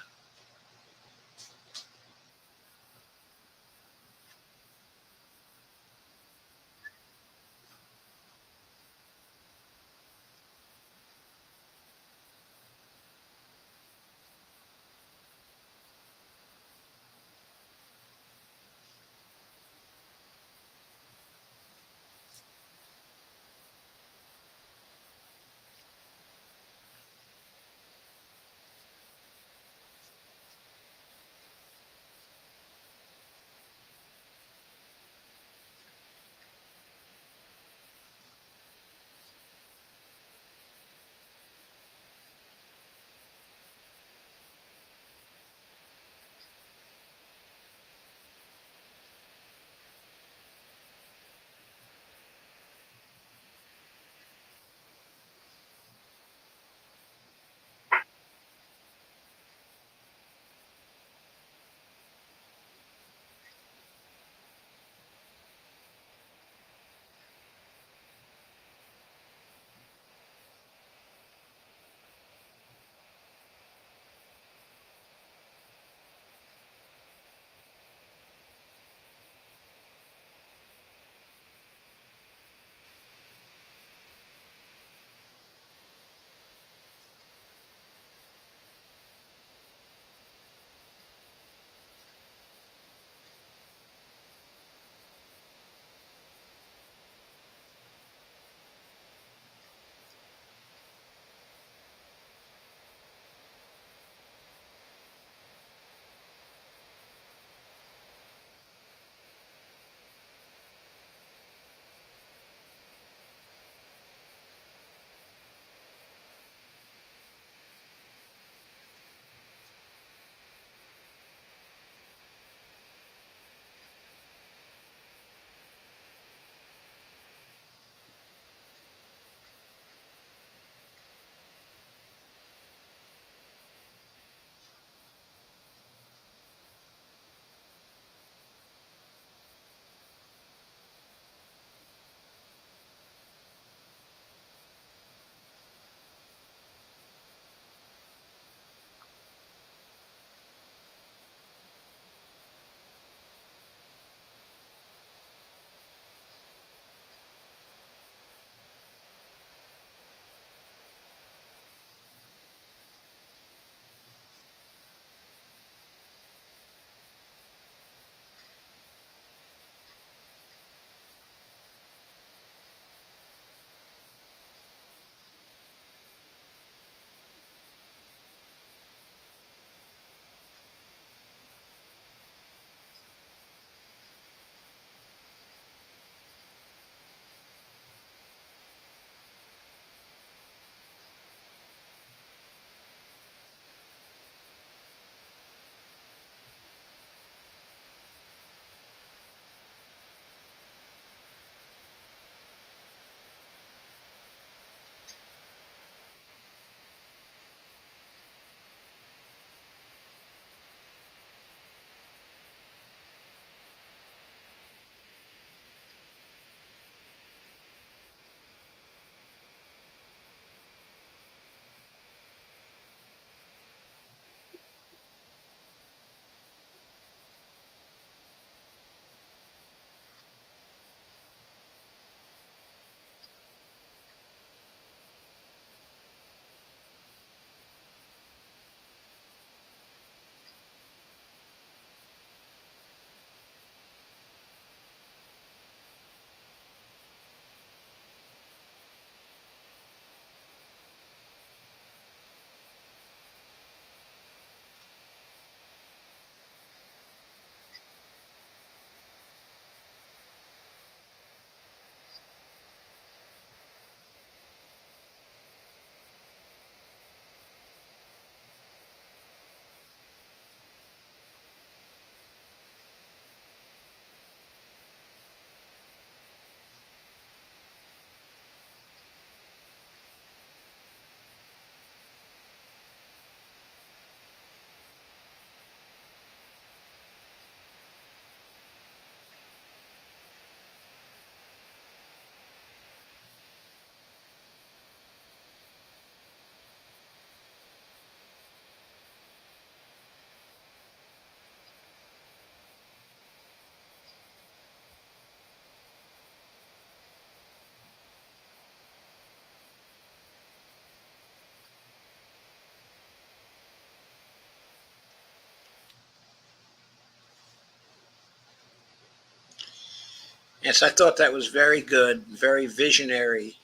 Yes, I thought that was very good, very visionary,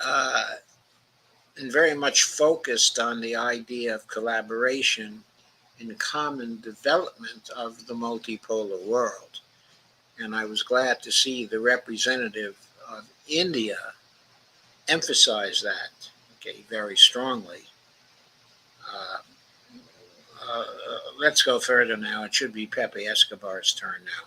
and very much focused on the idea of collaboration and common development of the multipolar world. And I was glad to see the representative of India emphasize that, okay, very strongly. Uh, let's go further now. It should be Pepe Escobar's turn now.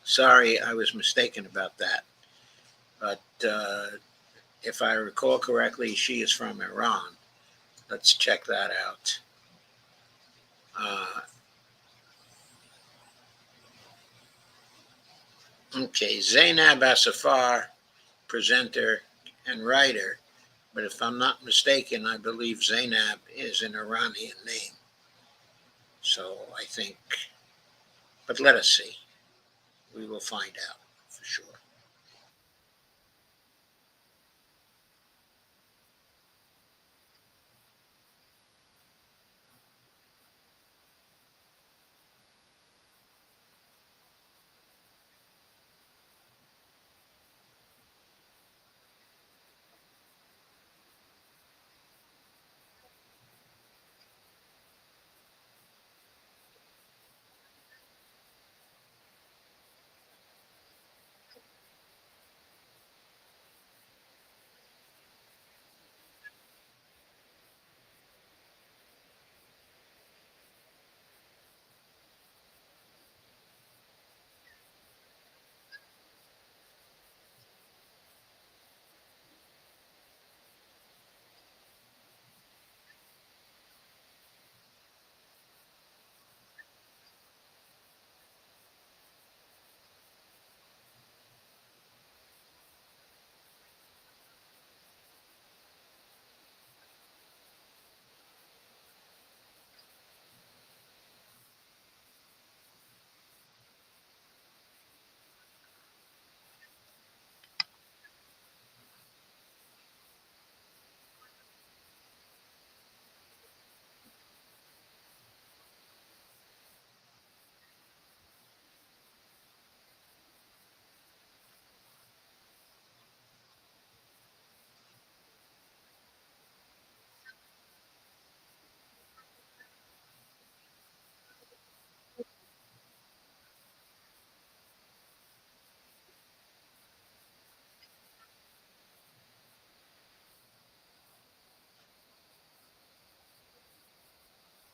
Sorry, I was mistaken about that. But if I recall correctly, she is from Iran. Let's check that out. Okay, Zainab Asafar, presenter and writer. But if I'm not mistaken, I believe Zainab is an Iranian name. So I think, but let us see. We will find out for sure.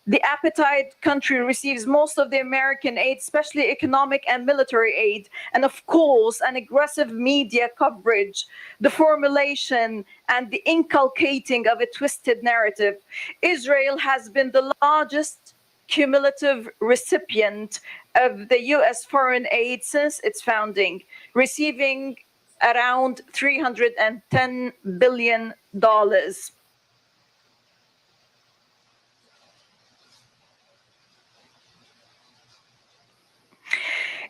The appetite country receives most of the American aid, especially economic and military aid, and of course, an aggressive media coverage, the formulation and the inculcating of a twisted narrative. Israel has been the largest cumulative recipient of the US foreign aid since its founding, receiving around $310 billion.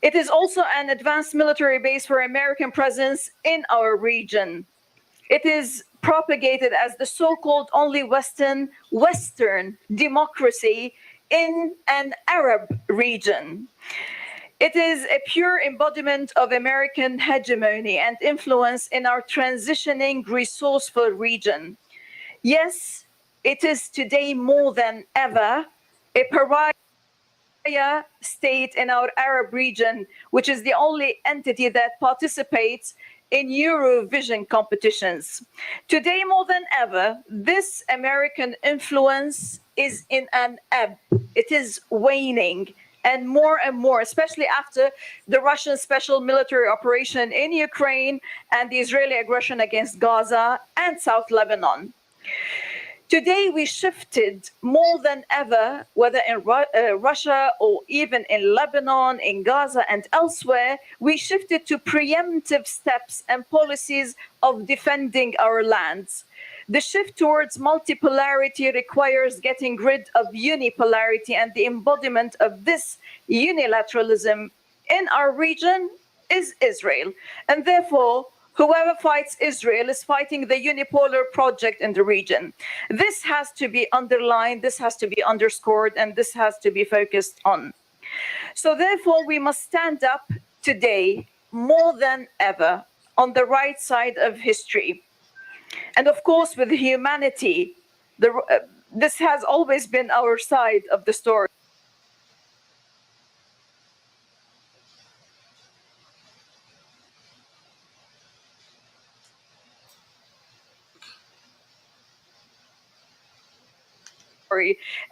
It is also an advanced military base for American presence in our region. It is propagated as the so-called only Western democracy in an Arab region. It is a pure embodiment of American hegemony and influence in our transitioning resourceful region. Yes, it is today more than ever a pariah state in our Arab region, which is the only entity that participates in Eurovision competitions. Today, more than ever, this American influence is in an ebb. It is waning. And more, especially after the Russian special military operation in Ukraine and the Israeli aggression against Gaza and South Lebanon. Today, we shifted more than ever, whether in Russia or even in Lebanon, in Gaza, and elsewhere, we shifted to preemptive steps and policies of defending our lands. The shift towards multipolarity requires getting rid of unipolarity, and the embodiment of this unilateralism in our region is Israel. And therefore, Whoever fights Israel is fighting the unipolar project in the region. This has to be underlined, this has to be underscored, and this has to be focused on. So therefore, we must stand up today more than ever on the right side of history. And of course, with humanity, this has always been our side of the story.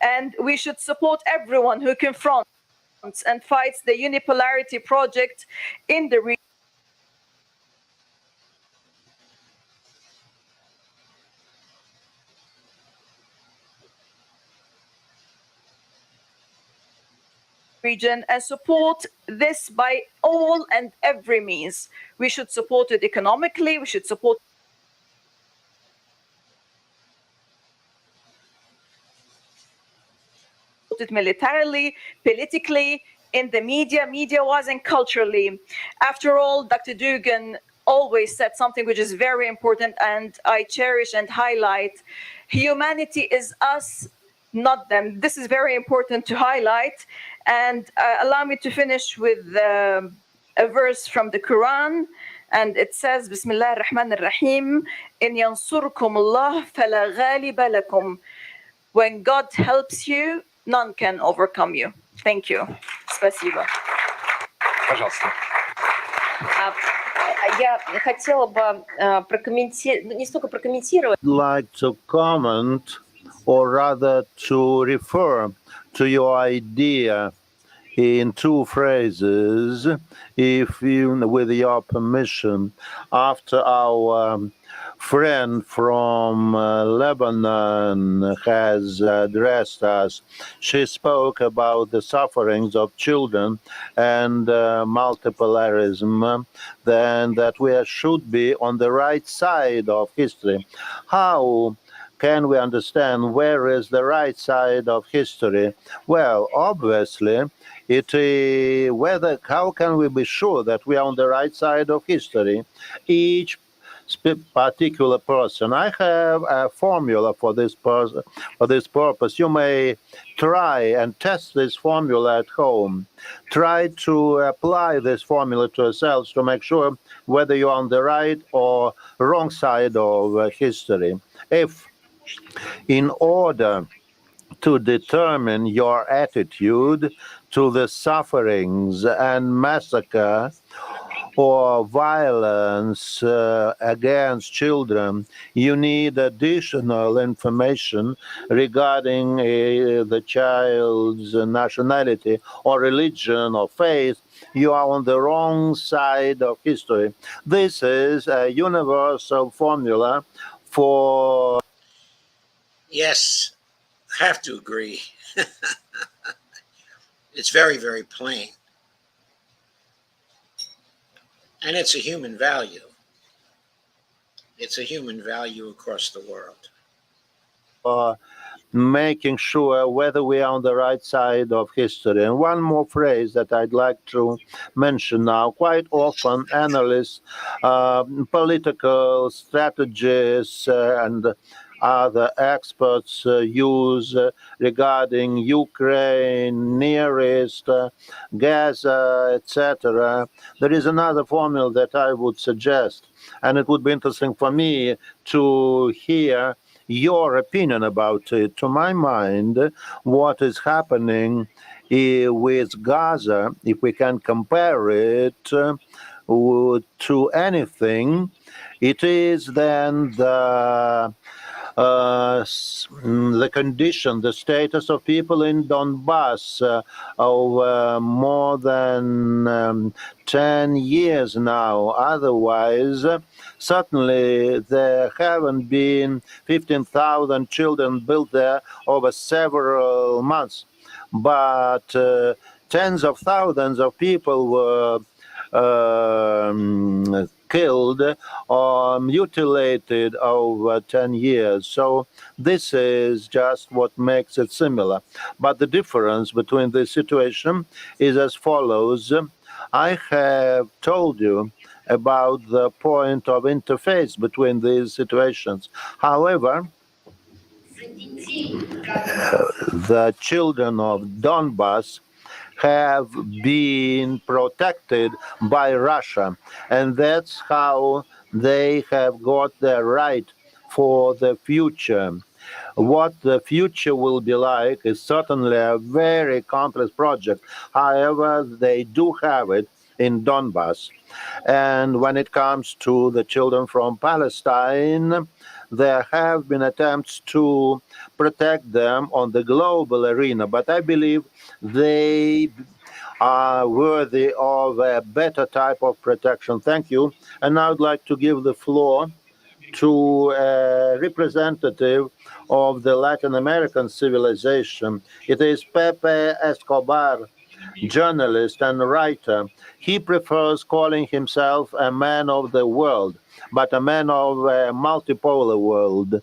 And we should support everyone who confronts and fights the unipolarity project in the region, and support this by all and every means. We should support it economically, we should support it militarily, politically, in the media-wise, and culturally. After all, Dr. Dugan always said something which is very important, and I cherish and highlight. Humanity is us, not them. This is very important to highlight. And allow me to finish with a verse from the Quran. And it says, Bismillah ar-Rahman ar-Rahim, In yansurkum Allah fala ghaliba lakum. When God helps you, none can overcome you. Thank you. Спасибо. Пожалуйста. Я хотела бы прокомментировать, не столько прокомментировать. Like to comment, or rather to refer to your idea in two phrases, if you, with your permission, after our friend from Lebanon has addressed us. She spoke about the sufferings of children and multipolarism, then that we should be on the right side of history. How can we understand where is the right side of history? Well, obviously, how can we be sure that we are on the right side of history? Each particular person. I have a formula for this purpose. You may try and test this formula at home. Try to apply this formula to yourselves to make sure whether you're on the right or wrong side of history. If, in order to determine your attitude to the sufferings and massacre or violence against children, you need additional information regarding the child's nationality or religion or faith. You are on the wrong side of history. This is a universal formula for... Yes, I have to agree. It's very, very plain. And it's a human value. It's a human value across the world. Making sure whether we are on the right side of history. And one more phrase that I'd like to mention now. Quite often analysts, political strategists, and other experts use regarding Ukraine, Near East, Gaza, etc. There is another formula that I would suggest, and it would be interesting for me to hear your opinion about it. To my mind, what is happening with Gaza, if we can compare it to anything, it is then the condition, the status of people in Donbass over more than 10 years now. Otherwise, certainly there haven't been 15,000 children built there over several months, but tens of thousands of people were killed or mutilated over 10 years. So this is just what makes it similar. But the difference between this situation is as follows. I have told you about the point of interface between these situations. However, the children of Donbass have been protected by Russia, and that's how they have got their right for the future. What the future will be like is certainly a very complex project. However, they do have it in Donbass. And when it comes to the children from Palestine, there have been attempts to protect them on the global arena, but I believe they are worthy of a better type of protection. Thank you. And now I'd like to give the floor to a representative of the Latin American civilization. It is Pepe Escobar, journalist and writer. He prefers calling himself a man of the world, but a man of a multipolar world.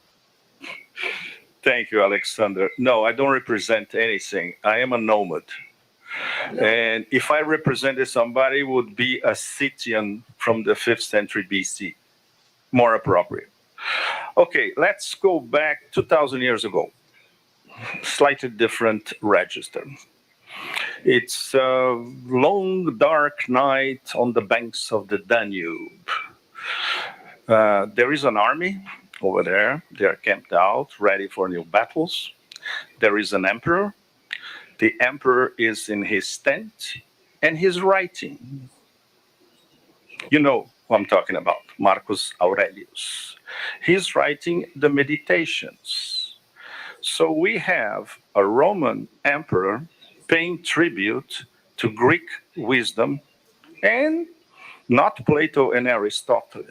Thank you, Alexander. No, I don't represent anything. I am a nomad. And if I represented somebody, it would be a Scythian from the 5th century BC. More appropriate. Okay, let's go back 2,000 years ago. Slightly different register. It's a long, dark night on the banks of the Danube. There is an army over there. They are camped out, ready for new battles. There is an emperor. The emperor is in his tent, and he's writing. You know who I'm talking about, Marcus Aurelius. He's writing the Meditations. So we have a Roman emperor paying tribute to Greek wisdom, and not Plato and Aristotle.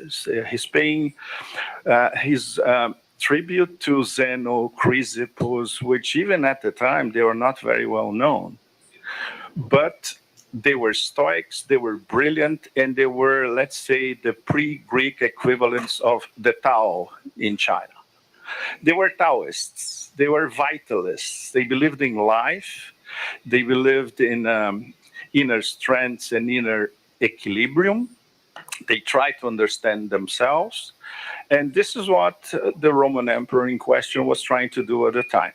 He's paying his tribute to Zeno, Chrysippus, which even at the time they were not very well known. But they were Stoics, they were brilliant, and they were, let's say, the pre-Greek equivalents of the Tao in China. They were Taoists, they were vitalists, they believed in life, they believed in inner strengths and inner equilibrium. They tried to understand themselves, and this is what the Roman emperor in question was trying to do at the time.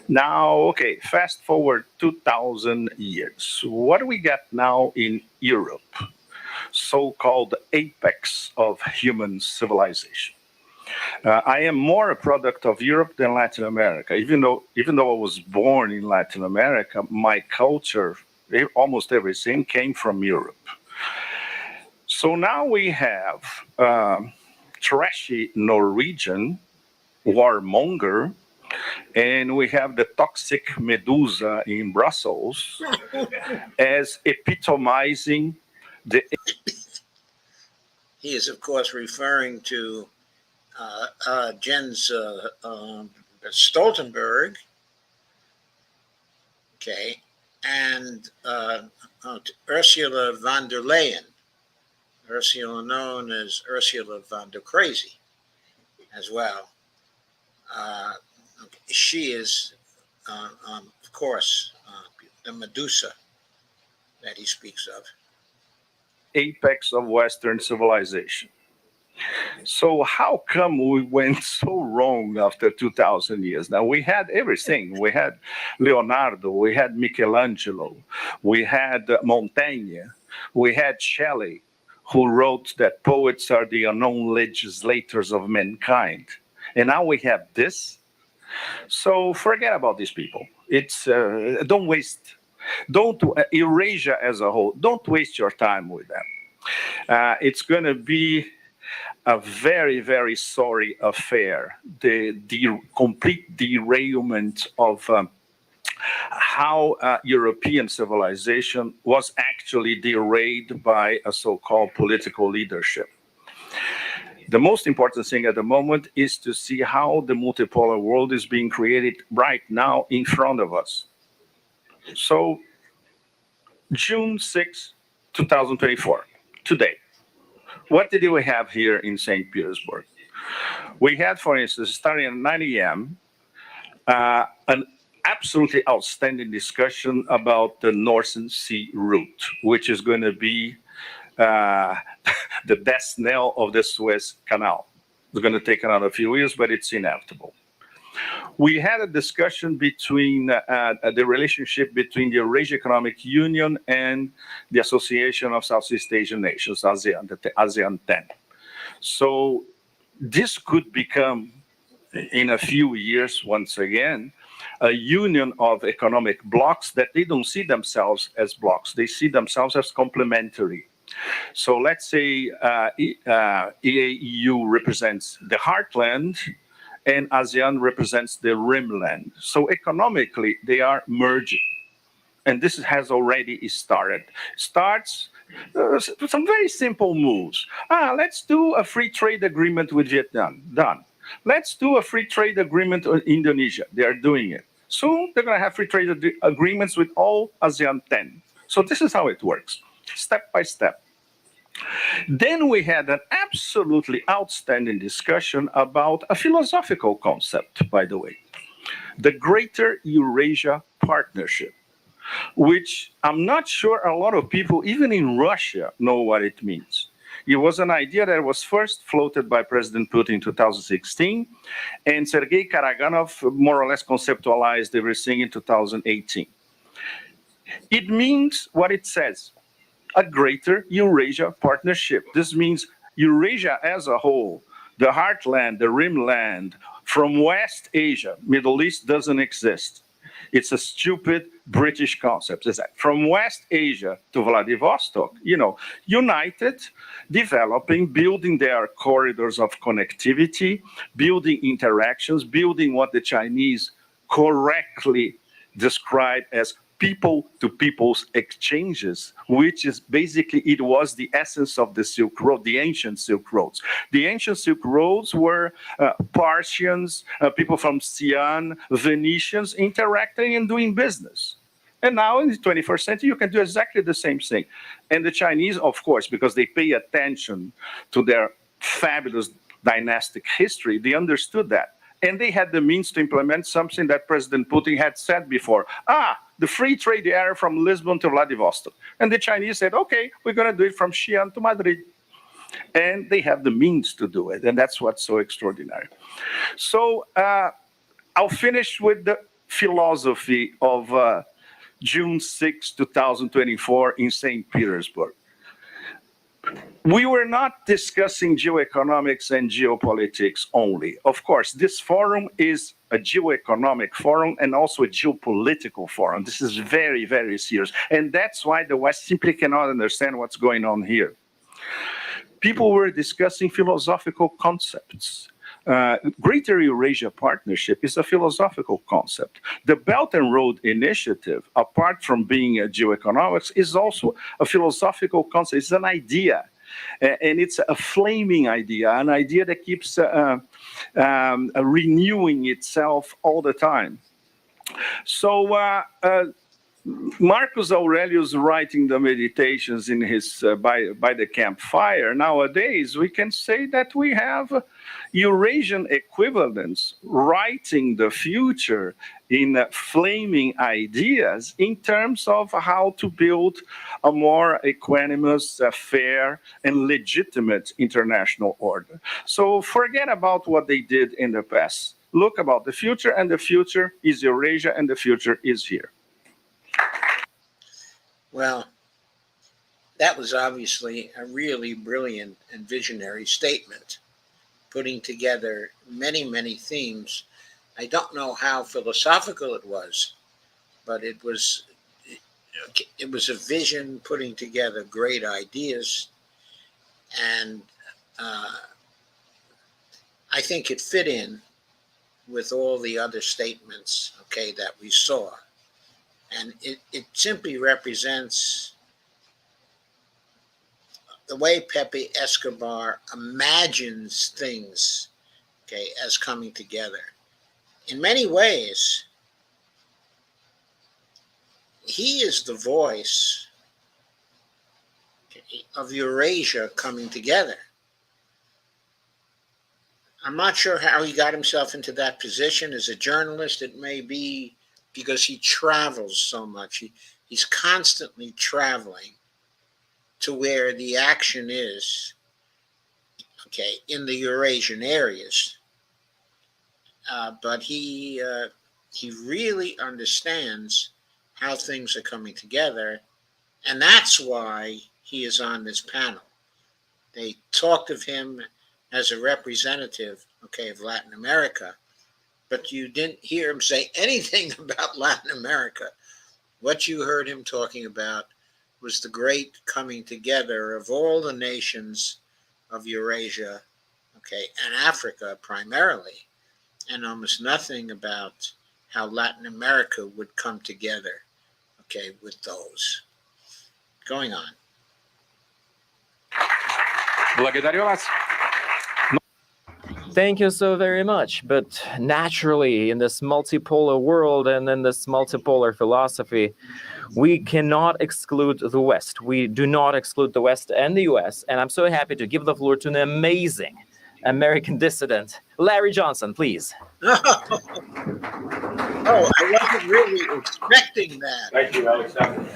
Now, okay, fast forward 2,000 years. What do we get now in Europe? So-called apex of human civilization. I am more a product of Europe than Latin America. Even though I was born in Latin America, my culture, almost everything, came from Europe. So now we have trashy Norwegian warmonger, and we have the toxic Medusa in Brussels as epitomizing the... He is, of course, referring to Jens Stoltenberg, okay, and Ursula von der Leyen, Ursula known as Ursula von der Crazy as well. She is, of course, the Medusa that he speaks of. Apex of Western civilization. So how come we went so wrong after 2,000 years? Now, we had everything. We had Leonardo, we had Michelangelo, we had Montaigne, we had Shelley, who wrote that poets are the unknown legislators of mankind. And now we have this. So forget about these people. It's don't Eurasia as a whole, don't waste your time with them. It's going to be a very, very sorry affair. The complete derailment of how European civilization was actually derailed by a so-called political leadership. The most important thing at the moment is to see how the multipolar world is being created right now in front of us. So, June 6, 2024, today. What did we have here in St. Petersburg? We had, for instance, starting at 9 a.m., an absolutely outstanding discussion about the Northern Sea route, which is going to be the the death knell of the Suez Canal. It's going to take another few years, but it's inevitable. We had a discussion between the relationship between the Eurasia Economic Union and the Association of Southeast Asian Nations, ASEAN, the ASEAN 10. So this could become, in a few years, once again, a union of economic blocs that they don't see themselves as blocs. They see themselves as complementary. So let's say EAEU represents the heartland and ASEAN represents the rimland. So economically, they are merging. And this has already started. Starts some very simple moves. Let's do a free trade agreement with Vietnam. Done. Let's do a free trade agreement with Indonesia. They are doing it. Soon, they're going to have free trade agreements with all ASEAN 10. So this is how it works, step by step. Then we had an absolutely outstanding discussion about a philosophical concept, by the way, the Greater Eurasia Partnership, which I'm not sure a lot of people, even in Russia, know what it means. It was an idea that was first floated by President Putin in 2016, and Sergei Karaganov more or less conceptualized everything in 2018. It means what it says, a Greater Eurasia Partnership. This means Eurasia as a whole, the heartland, the rimland, from West Asia, Middle East doesn't exist. It's a stupid British concept. It's that from West Asia to Vladivostok, united, developing, building their corridors of connectivity, building interactions, building what the Chinese correctly describe as people-to-people's exchanges, which is basically, it was the essence of the Silk Road, the ancient Silk Roads. The ancient Silk Roads were Parthians, people from Xi'an, Venetians interacting and doing business. And now in the 21st century, you can do exactly the same thing. And the Chinese, of course, because they pay attention to their fabulous dynastic history, they understood that. And they had the means to implement something that President Putin had said before. The free trade area from Lisbon to Vladivostok. And the Chinese said, okay, we're going to do it from Xi'an to Madrid. And they have the means to do it. And that's what's so extraordinary. So I'll finish with the philosophy of June 6, 2024 in St. Petersburg. We were not discussing geoeconomics and geopolitics only. Of course, this forum is a geoeconomic forum and also a geopolitical forum. This is very, very serious. And that's why the West simply cannot understand what's going on here. People were discussing philosophical concepts. Greater Eurasia Partnership is a philosophical concept. The Belt and Road Initiative, apart from being a geoeconomics, is also a philosophical concept. It's an idea. And it's a flaming idea, an idea that keeps renewing itself all the time. So Marcus Aurelius writing the Meditations in his by the campfire. Nowadays, we can say that we have Eurasian equivalents writing the future in flaming ideas in terms of how to build a more equanimous, fair, and legitimate international order. So forget about what they did in the past. Look about the future, and the future is Eurasia, and the future is here. Well, that was obviously a really brilliant and visionary statement, putting together many, many themes. I don't know how philosophical it was, but it was a vision putting together great ideas, and I think it fit in with all the other statements, that we saw. And it simply represents the way Pepe Escobar imagines things, as coming together. In many ways, he is the voice of Eurasia coming together. I'm not sure how he got himself into that position. As a journalist, it may be because he travels so much. He's constantly traveling. to where the action is, okay, in the Eurasian areas. But he really understands how things are coming together, and that's why he is on this panel. They talked of him as a representative, okay, of Latin America, but you didn't hear him say anything about Latin America. What you heard him talking about was the great coming together of all the nations of Eurasia, okay, and Africa primarily, and almost nothing about how Latin America would come together, okay, with those. Going on. Благодарю вас. Thank you so very much. But naturally, in this multipolar world and in this multipolar philosophy, we cannot exclude the West. We do not exclude the West and the US. And I'm so happy to give the floor to an amazing American dissident, Larry Johnson, please. Oh, I wasn't really expecting that. Thank you, Alexander.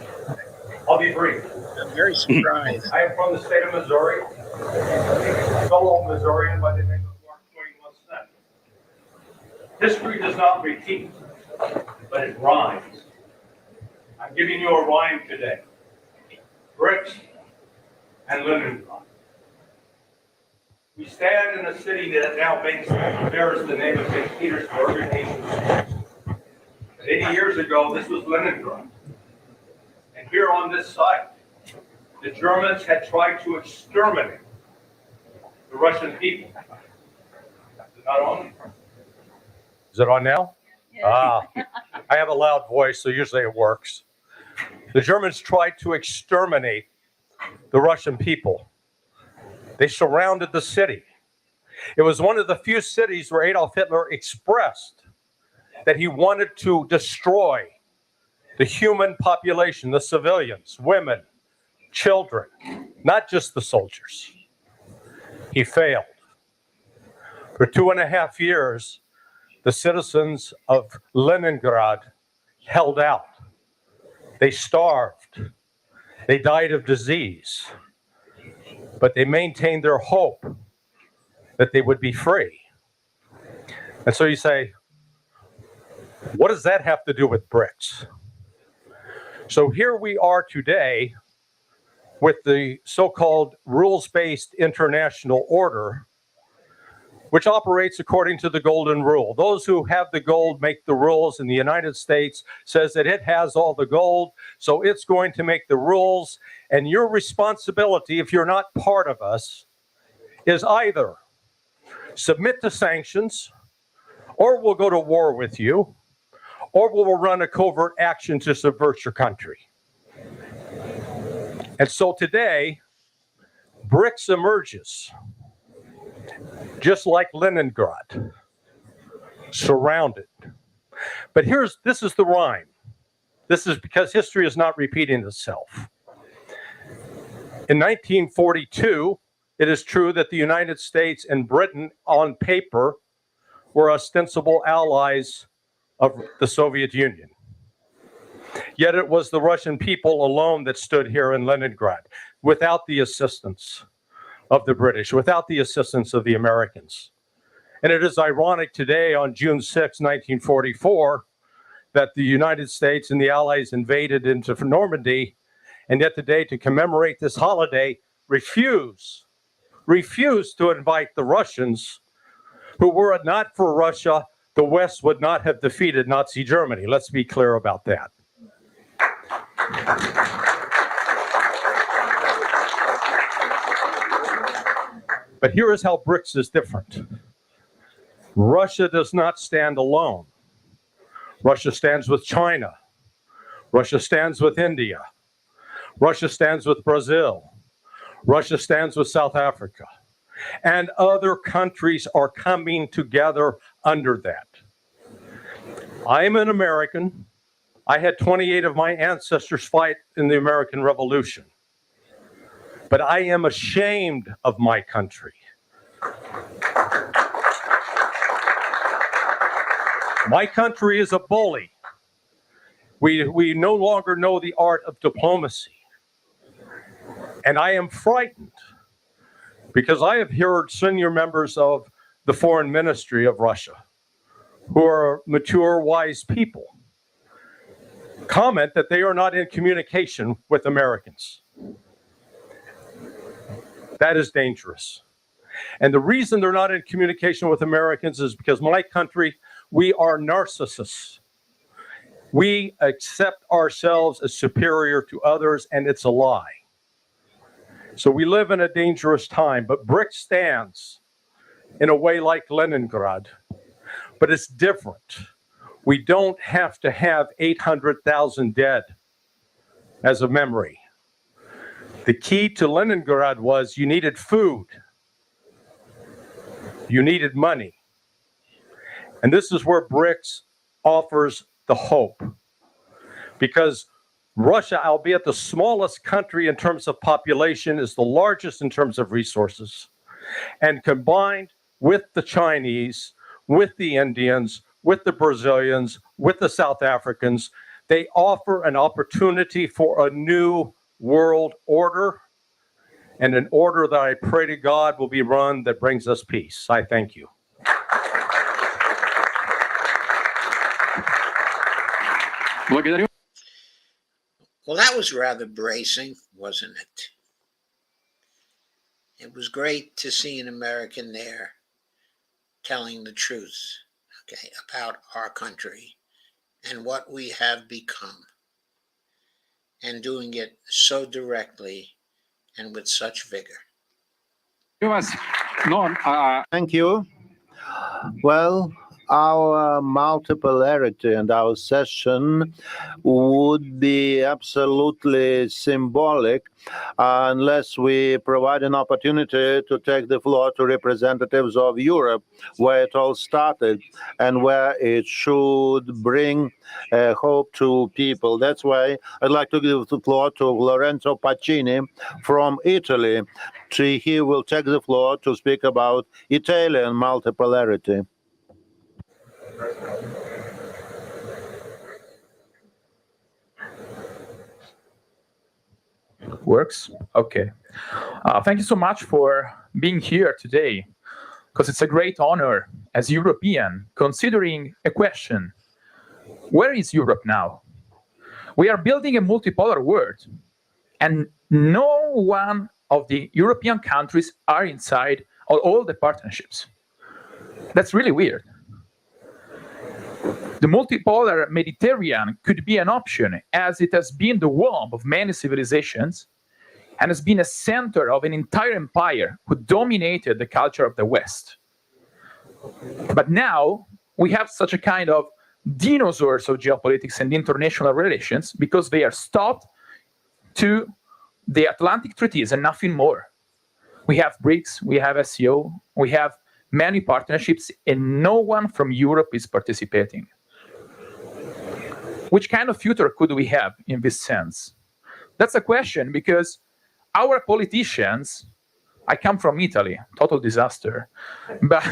I'll be brief. I'm very surprised. I am from the state of Missouri, a fellow Missourian by the name of Mark Twain once said, history does not repeat, but it rhymes. I'm giving you a rhyme today. Bricks and Leningrad. We stand in a city that now bears the name of St. Petersburg in ancient times. 80 years ago, this was Leningrad. And here on this site, the Germans had tried to exterminate the Russian people. Is it not on? Is it on now? Yeah. I have a loud voice, so usually it works. The Germans tried to exterminate the Russian people. They surrounded the city. It was one of the few cities where Adolf Hitler expressed that he wanted to destroy the human population, the civilians, women, children, not just the soldiers. He failed. For 2.5 years, the citizens of Leningrad held out. They starved. They died of disease. But they maintained their hope that they would be free. And so you say, what does that have to do with BRICS? So here we are today with the so-called rules-based international order, which operates according to the golden rule. Those who have the gold make the rules, and the United States says that it has all the gold, so it's going to make the rules. And your responsibility, if you're not part of us, is either submit to sanctions, or we'll go to war with you, or we'll run a covert action to subvert your country. And so today, BRICS emerges, just like Leningrad, surrounded. But this is the rhyme. This is because history is not repeating itself. In 1942, it is true that the United States and Britain, on paper, were ostensible allies of the Soviet Union. Yet it was the Russian people alone that stood here in Leningrad, without the assistance of the British, without the assistance of the Americans. And it is ironic today, on June 6, 1944, that the United States and the Allies invaded into Normandy, and yet today, to commemorate this holiday, refuse to invite the Russians, who, were it not for Russia, the West would not have defeated Nazi Germany. Let's be clear about that. But here is how BRICS is different. Russia does not stand alone. Russia stands with China. Russia stands with India. Russia stands with Brazil. Russia stands with South Africa. And other countries are coming together under that. I am an American. I had 28 of my ancestors fight in the American Revolution. But I am ashamed of my country. My country is a bully. We no longer know the art of diplomacy. And I am frightened because I have heard senior members of the foreign ministry of Russia, who are mature, wise people, comment that they are not in communication with Americans. That is dangerous. And the reason they're not in communication with Americans is because my country, we are narcissists. We accept ourselves as superior to others, and it's a lie. So we live in a dangerous time, but BRIC stands in a way like Leningrad, but it's different. We don't have to have 800,000 dead as a memory. The key to Leningrad was you needed food, you needed money. And this is where BRICS offers the hope. Because Russia, albeit the smallest country in terms of population, is the largest in terms of resources. And combined with the Chinese, with the Indians, with the Brazilians, with the South Africans, they offer an opportunity for a new world order, and an order that I pray to God will be run that brings us peace. I thank you. Well, that was rather bracing, wasn't it? It was great to see an American there telling the truth, okay, about our country and what we have become, and doing it so directly and with such vigor. Thank you. Well, our multipolarity and our session would be absolutely symbolic unless we provide an opportunity to take the floor to representatives of Europe, where it all started and where it should bring hope to people. That's why I'd like to give the floor to Lorenzo Pacini from Italy. He will take the floor to speak about Italian multipolarity. Works? Okay. Thank you so much for being here today, because it's a great honor as European, considering a question: where is Europe now? We are building a multipolar world, and no one of the European countries are inside all the partnerships. That's really weird. The multipolar Mediterranean could be an option, as it has been the womb of many civilizations and has been a center of an entire empire who dominated the culture of the West. But now we have such a kind of dinosaurs of geopolitics and international relations because they are stopped to the Atlantic treaties and nothing more. We have BRICS, we have SCO, we have many partnerships, and no one from Europe is participating. Which kind of future could we have in this sense? That's a question, because our politicians, I come from Italy, total disaster, but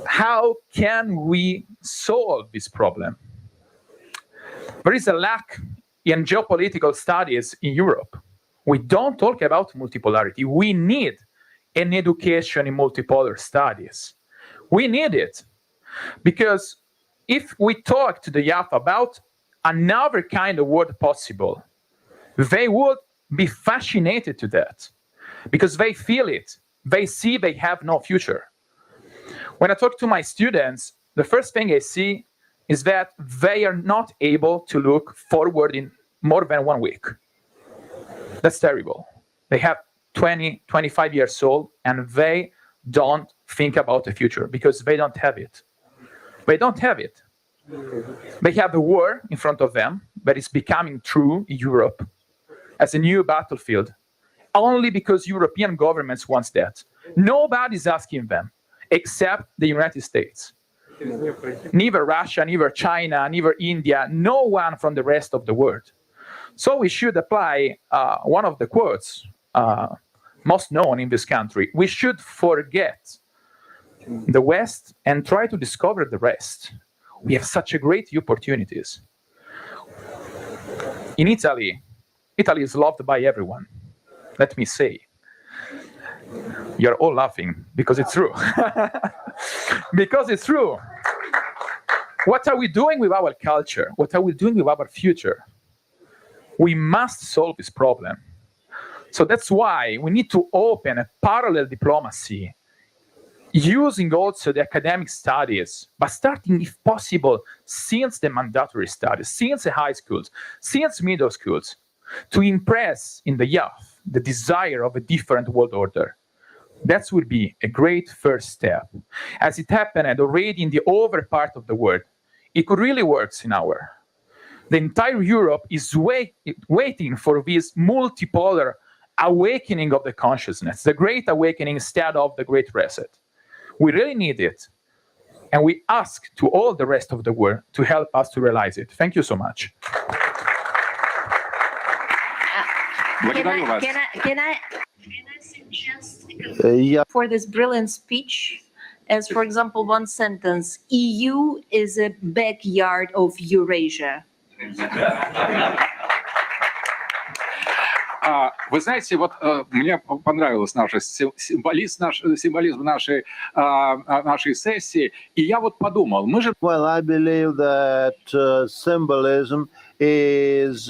how can we solve this problem? There is a lack in geopolitical studies in Europe. We don't talk about multipolarity. We need an education in multipolar studies. We need it, because if we talk to the youth about another kind of world possible, they would be fascinated to that, because they feel it. They see they have no future. When I talk to my students, the first thing I see is that they are not able to look forward in more than 1 week. That's terrible. They have 20, 25 years old, and they don't think about the future because they don't have it. They don't have it. They have a war in front of them that is becoming true in Europe as a new battlefield, only because European governments want that. Nobody's asking them, except the United States. Neither Russia, neither China, neither India, no one from the rest of the world. So we should apply one of the quotes most known in this country. We should forget the West and try to discover the rest. We have such a great opportunities. In Italy, Italy is loved by everyone. Let me say. You're all laughing because it's true. Because it's true. What are we doing with our culture? What are we doing with our future? We must solve this problem. So that's why we need to open a parallel diplomacy using also the academic studies, but starting, if possible, since the mandatory studies, since the high schools, since middle schools, to impress in the youth the desire of a different world order. That would be a great first step. As it happened already in the over part of the world, it could really work in our. The entire Europe is waiting for this multipolar awakening of the consciousness, the great awakening instead of the great reset. We really need it. And we ask to all the rest of the world to help us to realize it. Thank you so much. Can I suggest For this brilliant speech, as for example, one sentence: EU is a backyard of Eurasia. Вы знаете, вот мне понравился символизм нашей сессии, и я вот подумал, мы же... Well, I believe that symbolism is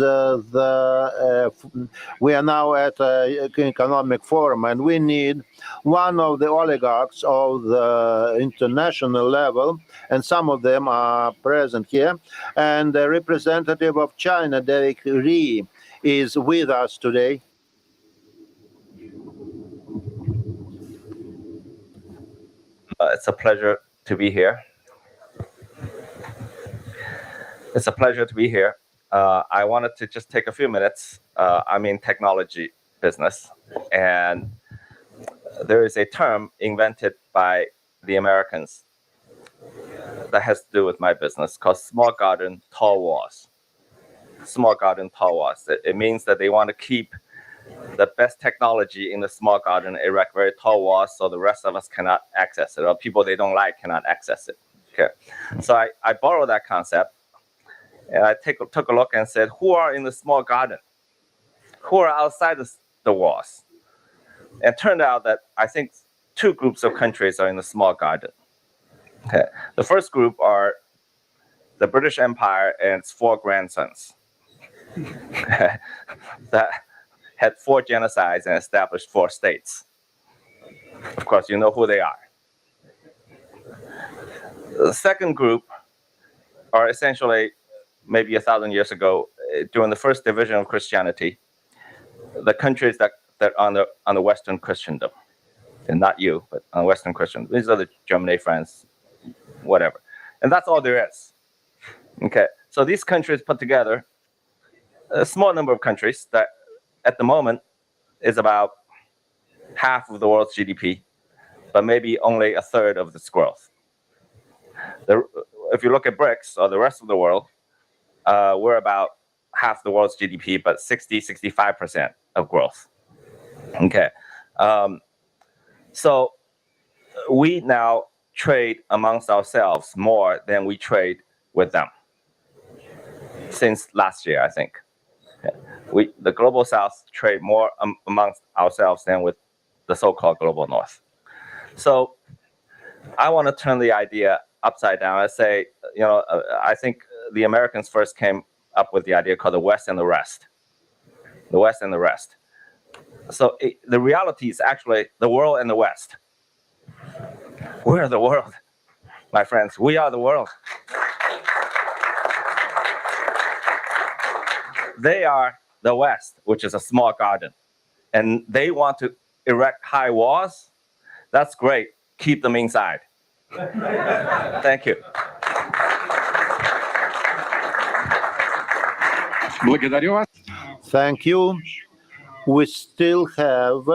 we are now at an economic forum, and we need one of the oligarchs of the international level, and some of them are present here, and the representative of China, Derek Ri, is with us today. It's a pleasure to be here. It's a pleasure to be here. I wanted to just take a few minutes. I'm in technology business, and there is a term invented by the Americans that has to do with my business called small garden, tall walls. Small garden, tall walls. It means that they want to keep the best technology in the small garden, erect very tall walls so the rest of us cannot access it, or people they don't like cannot access it. Okay, so I borrowed that concept, and I took a look and said, who are in the small garden? Who are outside the walls? And it turned out that I think two groups of countries are in the small garden. Okay, the first group are the British Empire and its 4 grandsons that had 4 genocides and established 4 states. Of course, you know who they are. The second group are essentially maybe 1,000 years ago, during the first division of Christianity, the countries that on the Western Christendom, and not you, but on Western Christendom. These are the Germany, France, whatever, and that's all there is. Okay, so these countries put together a small number of countries that, at the moment, is about half of the world's GDP, but maybe only a third of its growth. If you look at BRICS, or the rest of the world, we're about half the world's GDP, but 65% of growth. Okay, so we now trade amongst ourselves more than we trade with them since last year, I think. Okay. The global South trade more amongst ourselves than with the so-called global North. So I want to turn the idea upside down and say, I think the Americans first came up with the idea called the West and the rest. The West and the rest. So the reality is actually the world and the West. We're the world, my friends. We are the world. They are the West, which is a small garden. And they want to erect high walls. That's great. Keep them inside. Thank you. Благодарю вас. Thank you. We still have,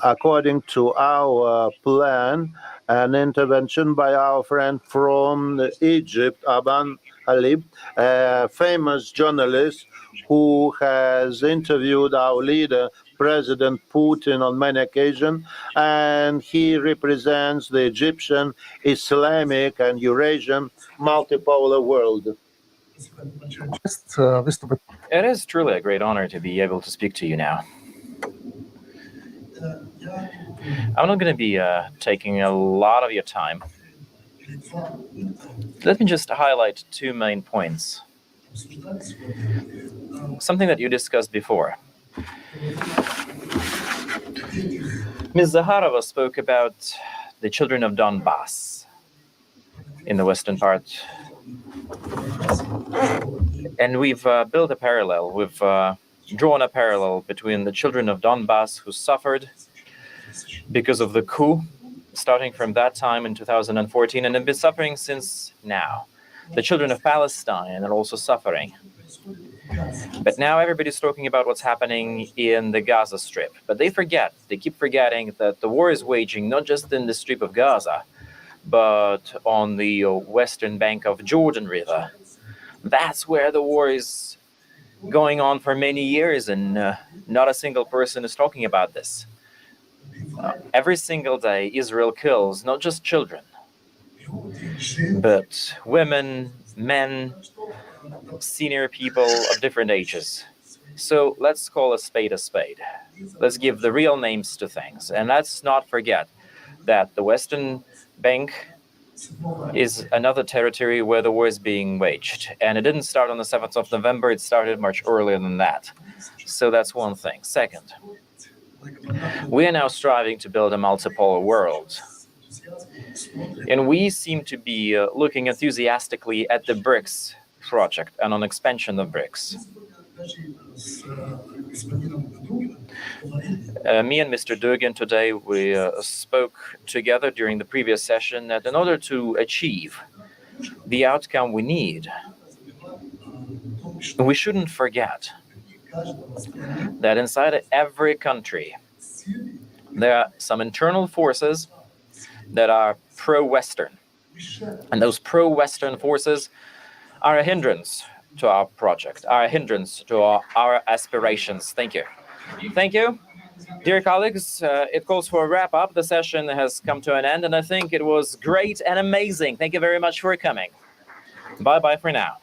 according to our plan, an intervention by our friend from Egypt, Aban Halib, a famous journalist who has interviewed our leader, President Putin, on many occasions, and he represents the Egyptian, Islamic, and Eurasian multipolar world. It is truly a great honor to be able to speak to you now. I'm not going to be taking a lot of your time. Let me just highlight two main points. Something that you discussed before. Ms. Zaharova spoke about the children of Donbass in the western part. And we've built a parallel. We've drawn a parallel between the children of Donbass who suffered because of the coup, starting from that time in 2014, and have been suffering since now. The children of Palestine are also suffering. But now everybody's talking about what's happening in the Gaza Strip. But they keep forgetting that the war is waging not just in the Strip of Gaza, but on the western bank of Jordan River. That's where the war is going on for many years, and not a single person is talking about this. Every single day, Israel kills not just children, but women, men, senior people of different ages. So let's call a spade a spade. Let's give the real names to things. And let's not forget that the Western Bank is another territory where the war is being waged. And it didn't start on the 7th of November, it started much earlier than that. So that's one thing. Second, we are now striving to build a multipolar world. And we seem to be looking enthusiastically at the BRICS project and on expansion of BRICS. Me and Mr. Dugin today, we spoke together during the previous session that in order to achieve the outcome we need, we shouldn't forget that inside every country, there are some internal forces that are pro-Western. And those pro-Western forces are a hindrance to our project, are a hindrance to our aspirations. Thank you. Thank you. Dear colleagues, it calls for a wrap-up. The session has come to an end, and I think it was great and amazing. Thank you very much for coming. Bye-bye for now.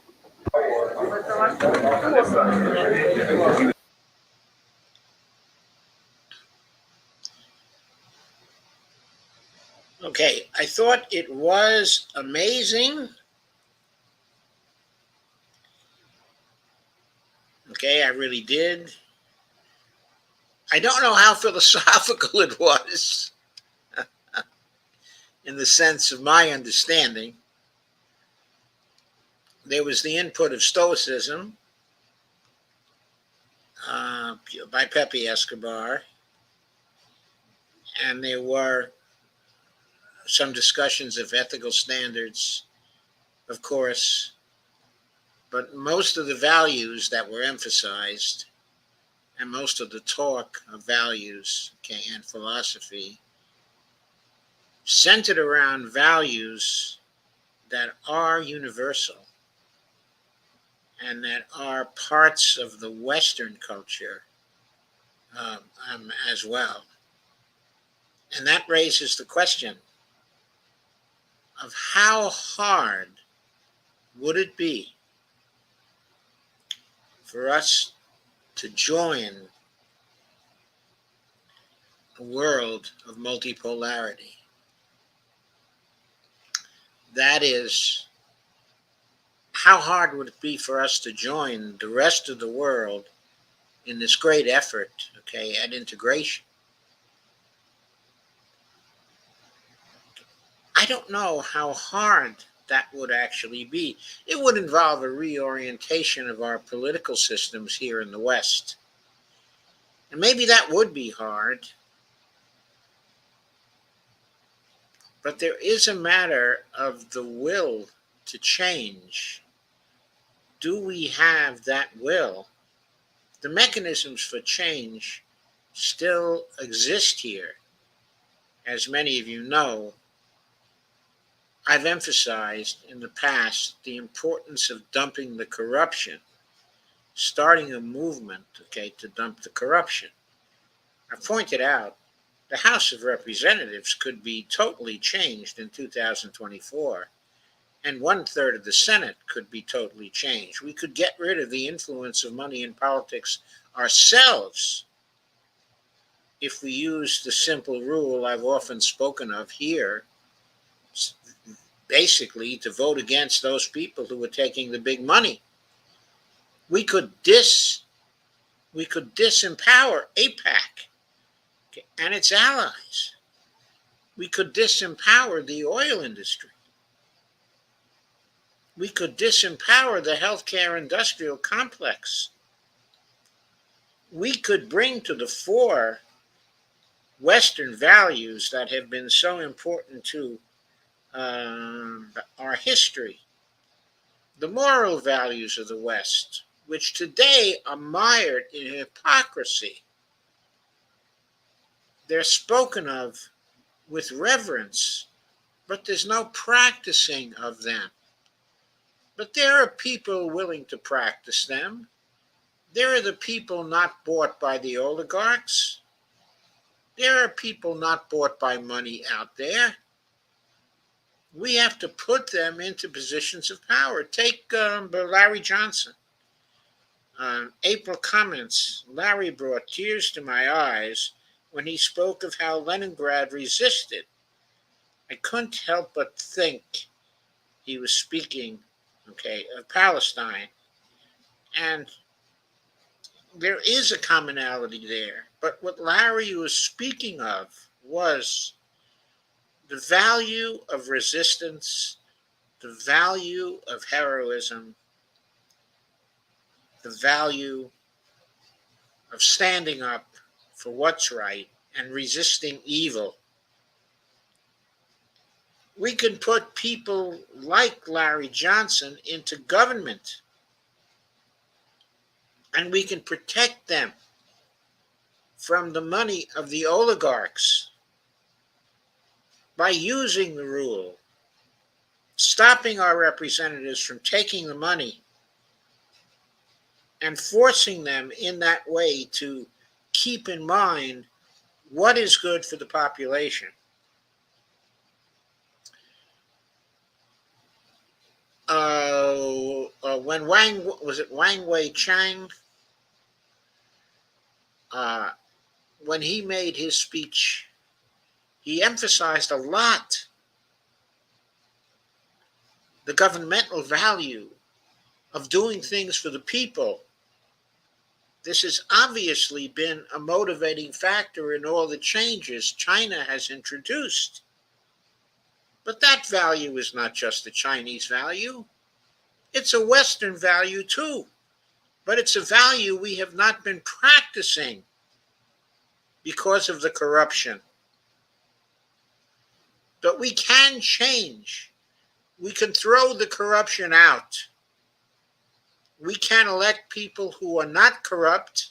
Okay, I thought it was amazing. Okay, I really did. I don't know how philosophical it was in the sense of my understanding. There was the input of Stoicism by Pepe Escobar, and there were some discussions of ethical standards, of course, but most of the values that were emphasized and most of the talk of values and philosophy centered around values that are universal and that are parts of the Western culture as well. And that raises the question of how hard would it be for us to join a world of multipolarity. That is, how hard would it be for us to join the rest of the world in this great effort, at integration? I don't know how hard that would actually be. It would involve a reorientation of our political systems here in the West. And maybe that would be hard. But there is a matter of the will to change. Do we have that will? The mechanisms for change still exist here. As many of you know, I've emphasized in the past the importance of dumping the corruption, starting a movement, to dump the corruption. I pointed out the House of Representatives could be totally changed in 2024 and 1/3 of the Senate could be totally changed. We could get rid of the influence of money in politics ourselves if we use the simple rule I've often spoken of here, basically to vote against those people who are taking the big money. We could disempower APAC and its allies. We could disempower the oil industry. We could disempower the healthcare industrial complex. We could bring to the fore Western values that have been so important to our history, the moral values of the West, which today are mired in hypocrisy. They're spoken of with reverence, but there's no practicing of them. But there are people willing to practice them. There are the people not bought by the oligarchs. There are people not bought by money out there. We have to put them into positions of power. Take Larry Johnson. April comments, Larry brought tears to my eyes when he spoke of how Leningrad resisted. I couldn't help but think he was speaking, of Palestine. And there is a commonality there. But what Larry was speaking of was the value of resistance, the value of heroism, the value of standing up for what's right and resisting evil. We can put people like Larry Johnson into government, and we can protect them from the money of the oligarchs by using the rule, stopping our representatives from taking the money and forcing them in that way to keep in mind what is good for the population. When Wang Wei-Chang, when he made his speech, he emphasized a lot the governmental value of doing things for the people. This has obviously been a motivating factor in all the changes China has introduced. But that value is not just a Chinese value. It's a Western value too. But it's a value we have not been practicing because of the corruption. But we can change. We can throw the corruption out. We can elect people who are not corrupt,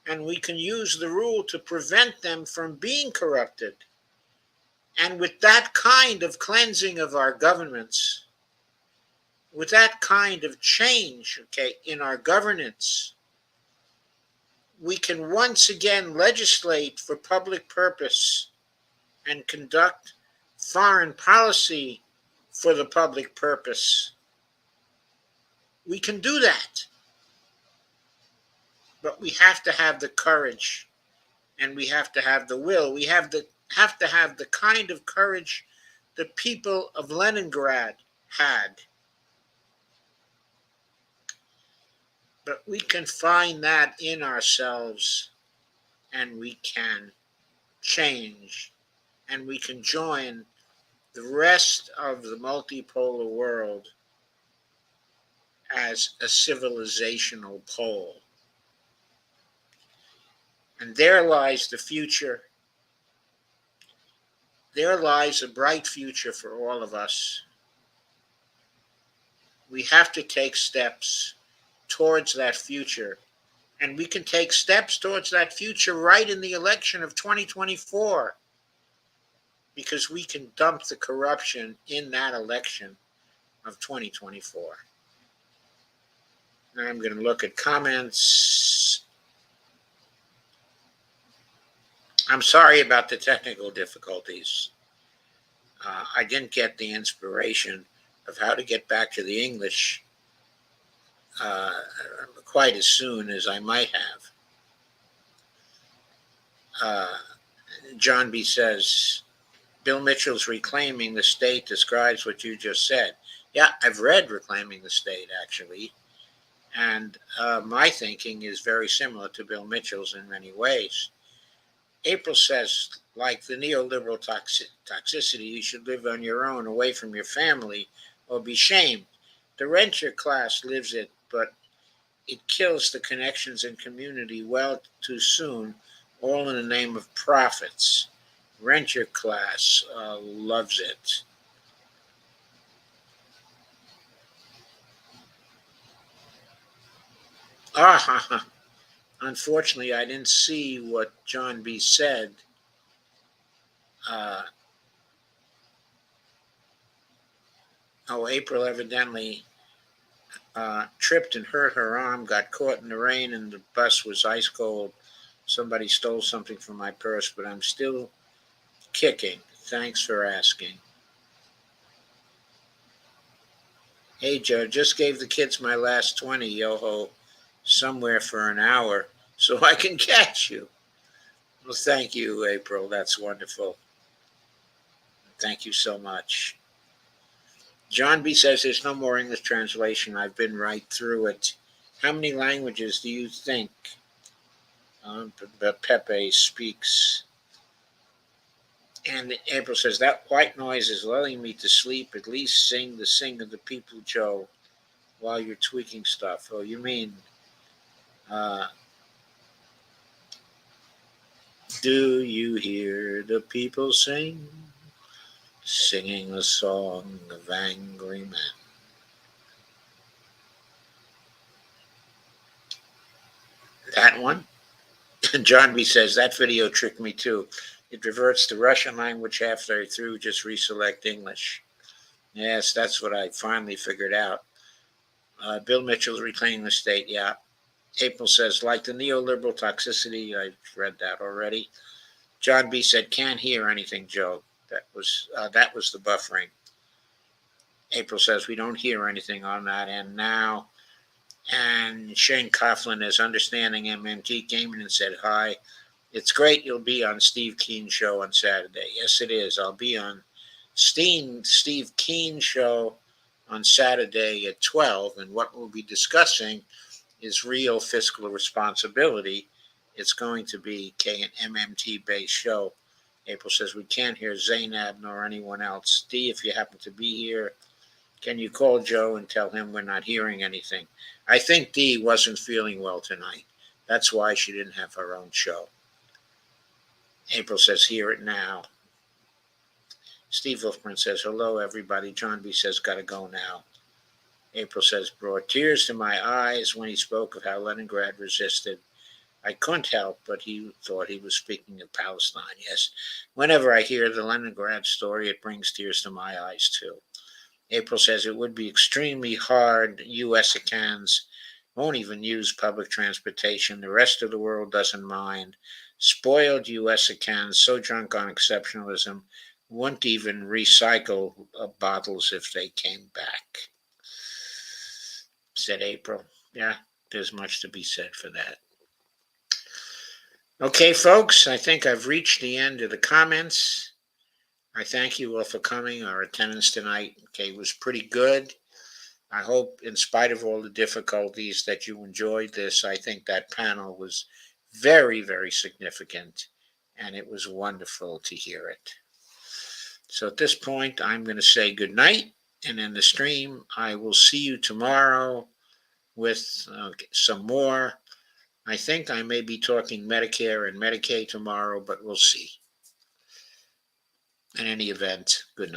and we can use the rule to prevent them from being corrupted. And with that kind of cleansing of our governments, with that kind of change, in our governance, we can once again legislate for public purpose and conduct foreign policy for the public purpose. We can do that. But we have to have the courage, and we have to have the will. We have to have the kind of courage the people of Leningrad had. But we can find that in ourselves, and we can change, and we can join the rest of the multipolar world as a civilizational pole. And there lies the future. There lies a bright future for all of us. We have to take steps towards that future. And we can take steps towards that future right in the election of 2024, because we can dump the corruption in that election of 2024. Now I'm going to look at comments. I'm sorry about the technical difficulties. I didn't get the inspiration of how to get back to the English quite as soon as I might have. John B. says, Bill Mitchell's Reclaiming the State describes what you just said. Yeah, I've read Reclaiming the State, actually. And my thinking is very similar to Bill Mitchell's in many ways. April says, like the neoliberal toxicity, you should live on your own, away from your family, or be shamed. The renter class lives it, but it kills the connections and community well too soon, all in the name of profits. Renter class loves it. Unfortunately, I didn't see what John B. said. April evidently tripped and hurt her arm, got caught in the rain, and the bus was ice cold. Somebody stole something from my purse, but I'm still kicking. Thanks for asking. Hey, Joe, just gave the kids my last 20, yo-ho, somewhere for an hour, so I can catch you. Well, thank you, April. That's wonderful. Thank you so much. John B. says there's no more English translation. I've been right through it. How many languages do you think Pepe speaks? And April says, that white noise is lulling me to sleep. At least sing the Sing of the People, Joe, while you're tweaking stuff. Oh, you mean, do you hear the people sing? Singing the song of angry men. That one? John B. says, that video tricked me too. It reverts to Russian language halfway through, just reselect English. Yes, that's what I finally figured out. Bill Mitchell's Reclaiming the State, yeah. April says, like the neoliberal toxicity, I've read that already. John B. said, can't hear anything, Joe. That was the buffering. April says, we don't hear anything on that end now. And Shane Coughlin is understanding MMT, came in and said, hi. It's great you'll be on Steve Keen's show on Saturday. Yes, it is. I'll be on Steve Keen's show on Saturday at 12, and what we'll be discussing is real fiscal responsibility. It's going to be an MMT-based show. April says, we can't hear Zainab nor anyone else. D, if you happen to be here, can you call Joe and tell him we're not hearing anything? I think Dee wasn't feeling well tonight. That's why she didn't have her own show. April says, hear it now. Steve Wolfman says, hello, everybody. John B. says, gotta go now. April says, brought tears to my eyes when he spoke of how Leningrad resisted. I couldn't help, but he thought he was speaking of Palestine. Yes, whenever I hear the Leningrad story, it brings tears to my eyes, too. April says it would be extremely hard. U.S.icans won't even use public transportation. The rest of the world doesn't mind. Spoiled U.S.icans, so drunk on exceptionalism, wouldn't even recycle bottles if they came back, said April. Yeah, there's much to be said for that. Okay, folks, I think I've reached the end of the comments. I thank you all for coming. Our attendance tonight, was pretty good. I hope, in spite of all the difficulties, that you enjoyed this. I think that panel was very, very significant, and it was wonderful to hear it. So at this point, I'm going to say good night, and in the stream, I will see you tomorrow with some more. I think I may be talking Medicare and Medicaid tomorrow, but we'll see. In any event, good night.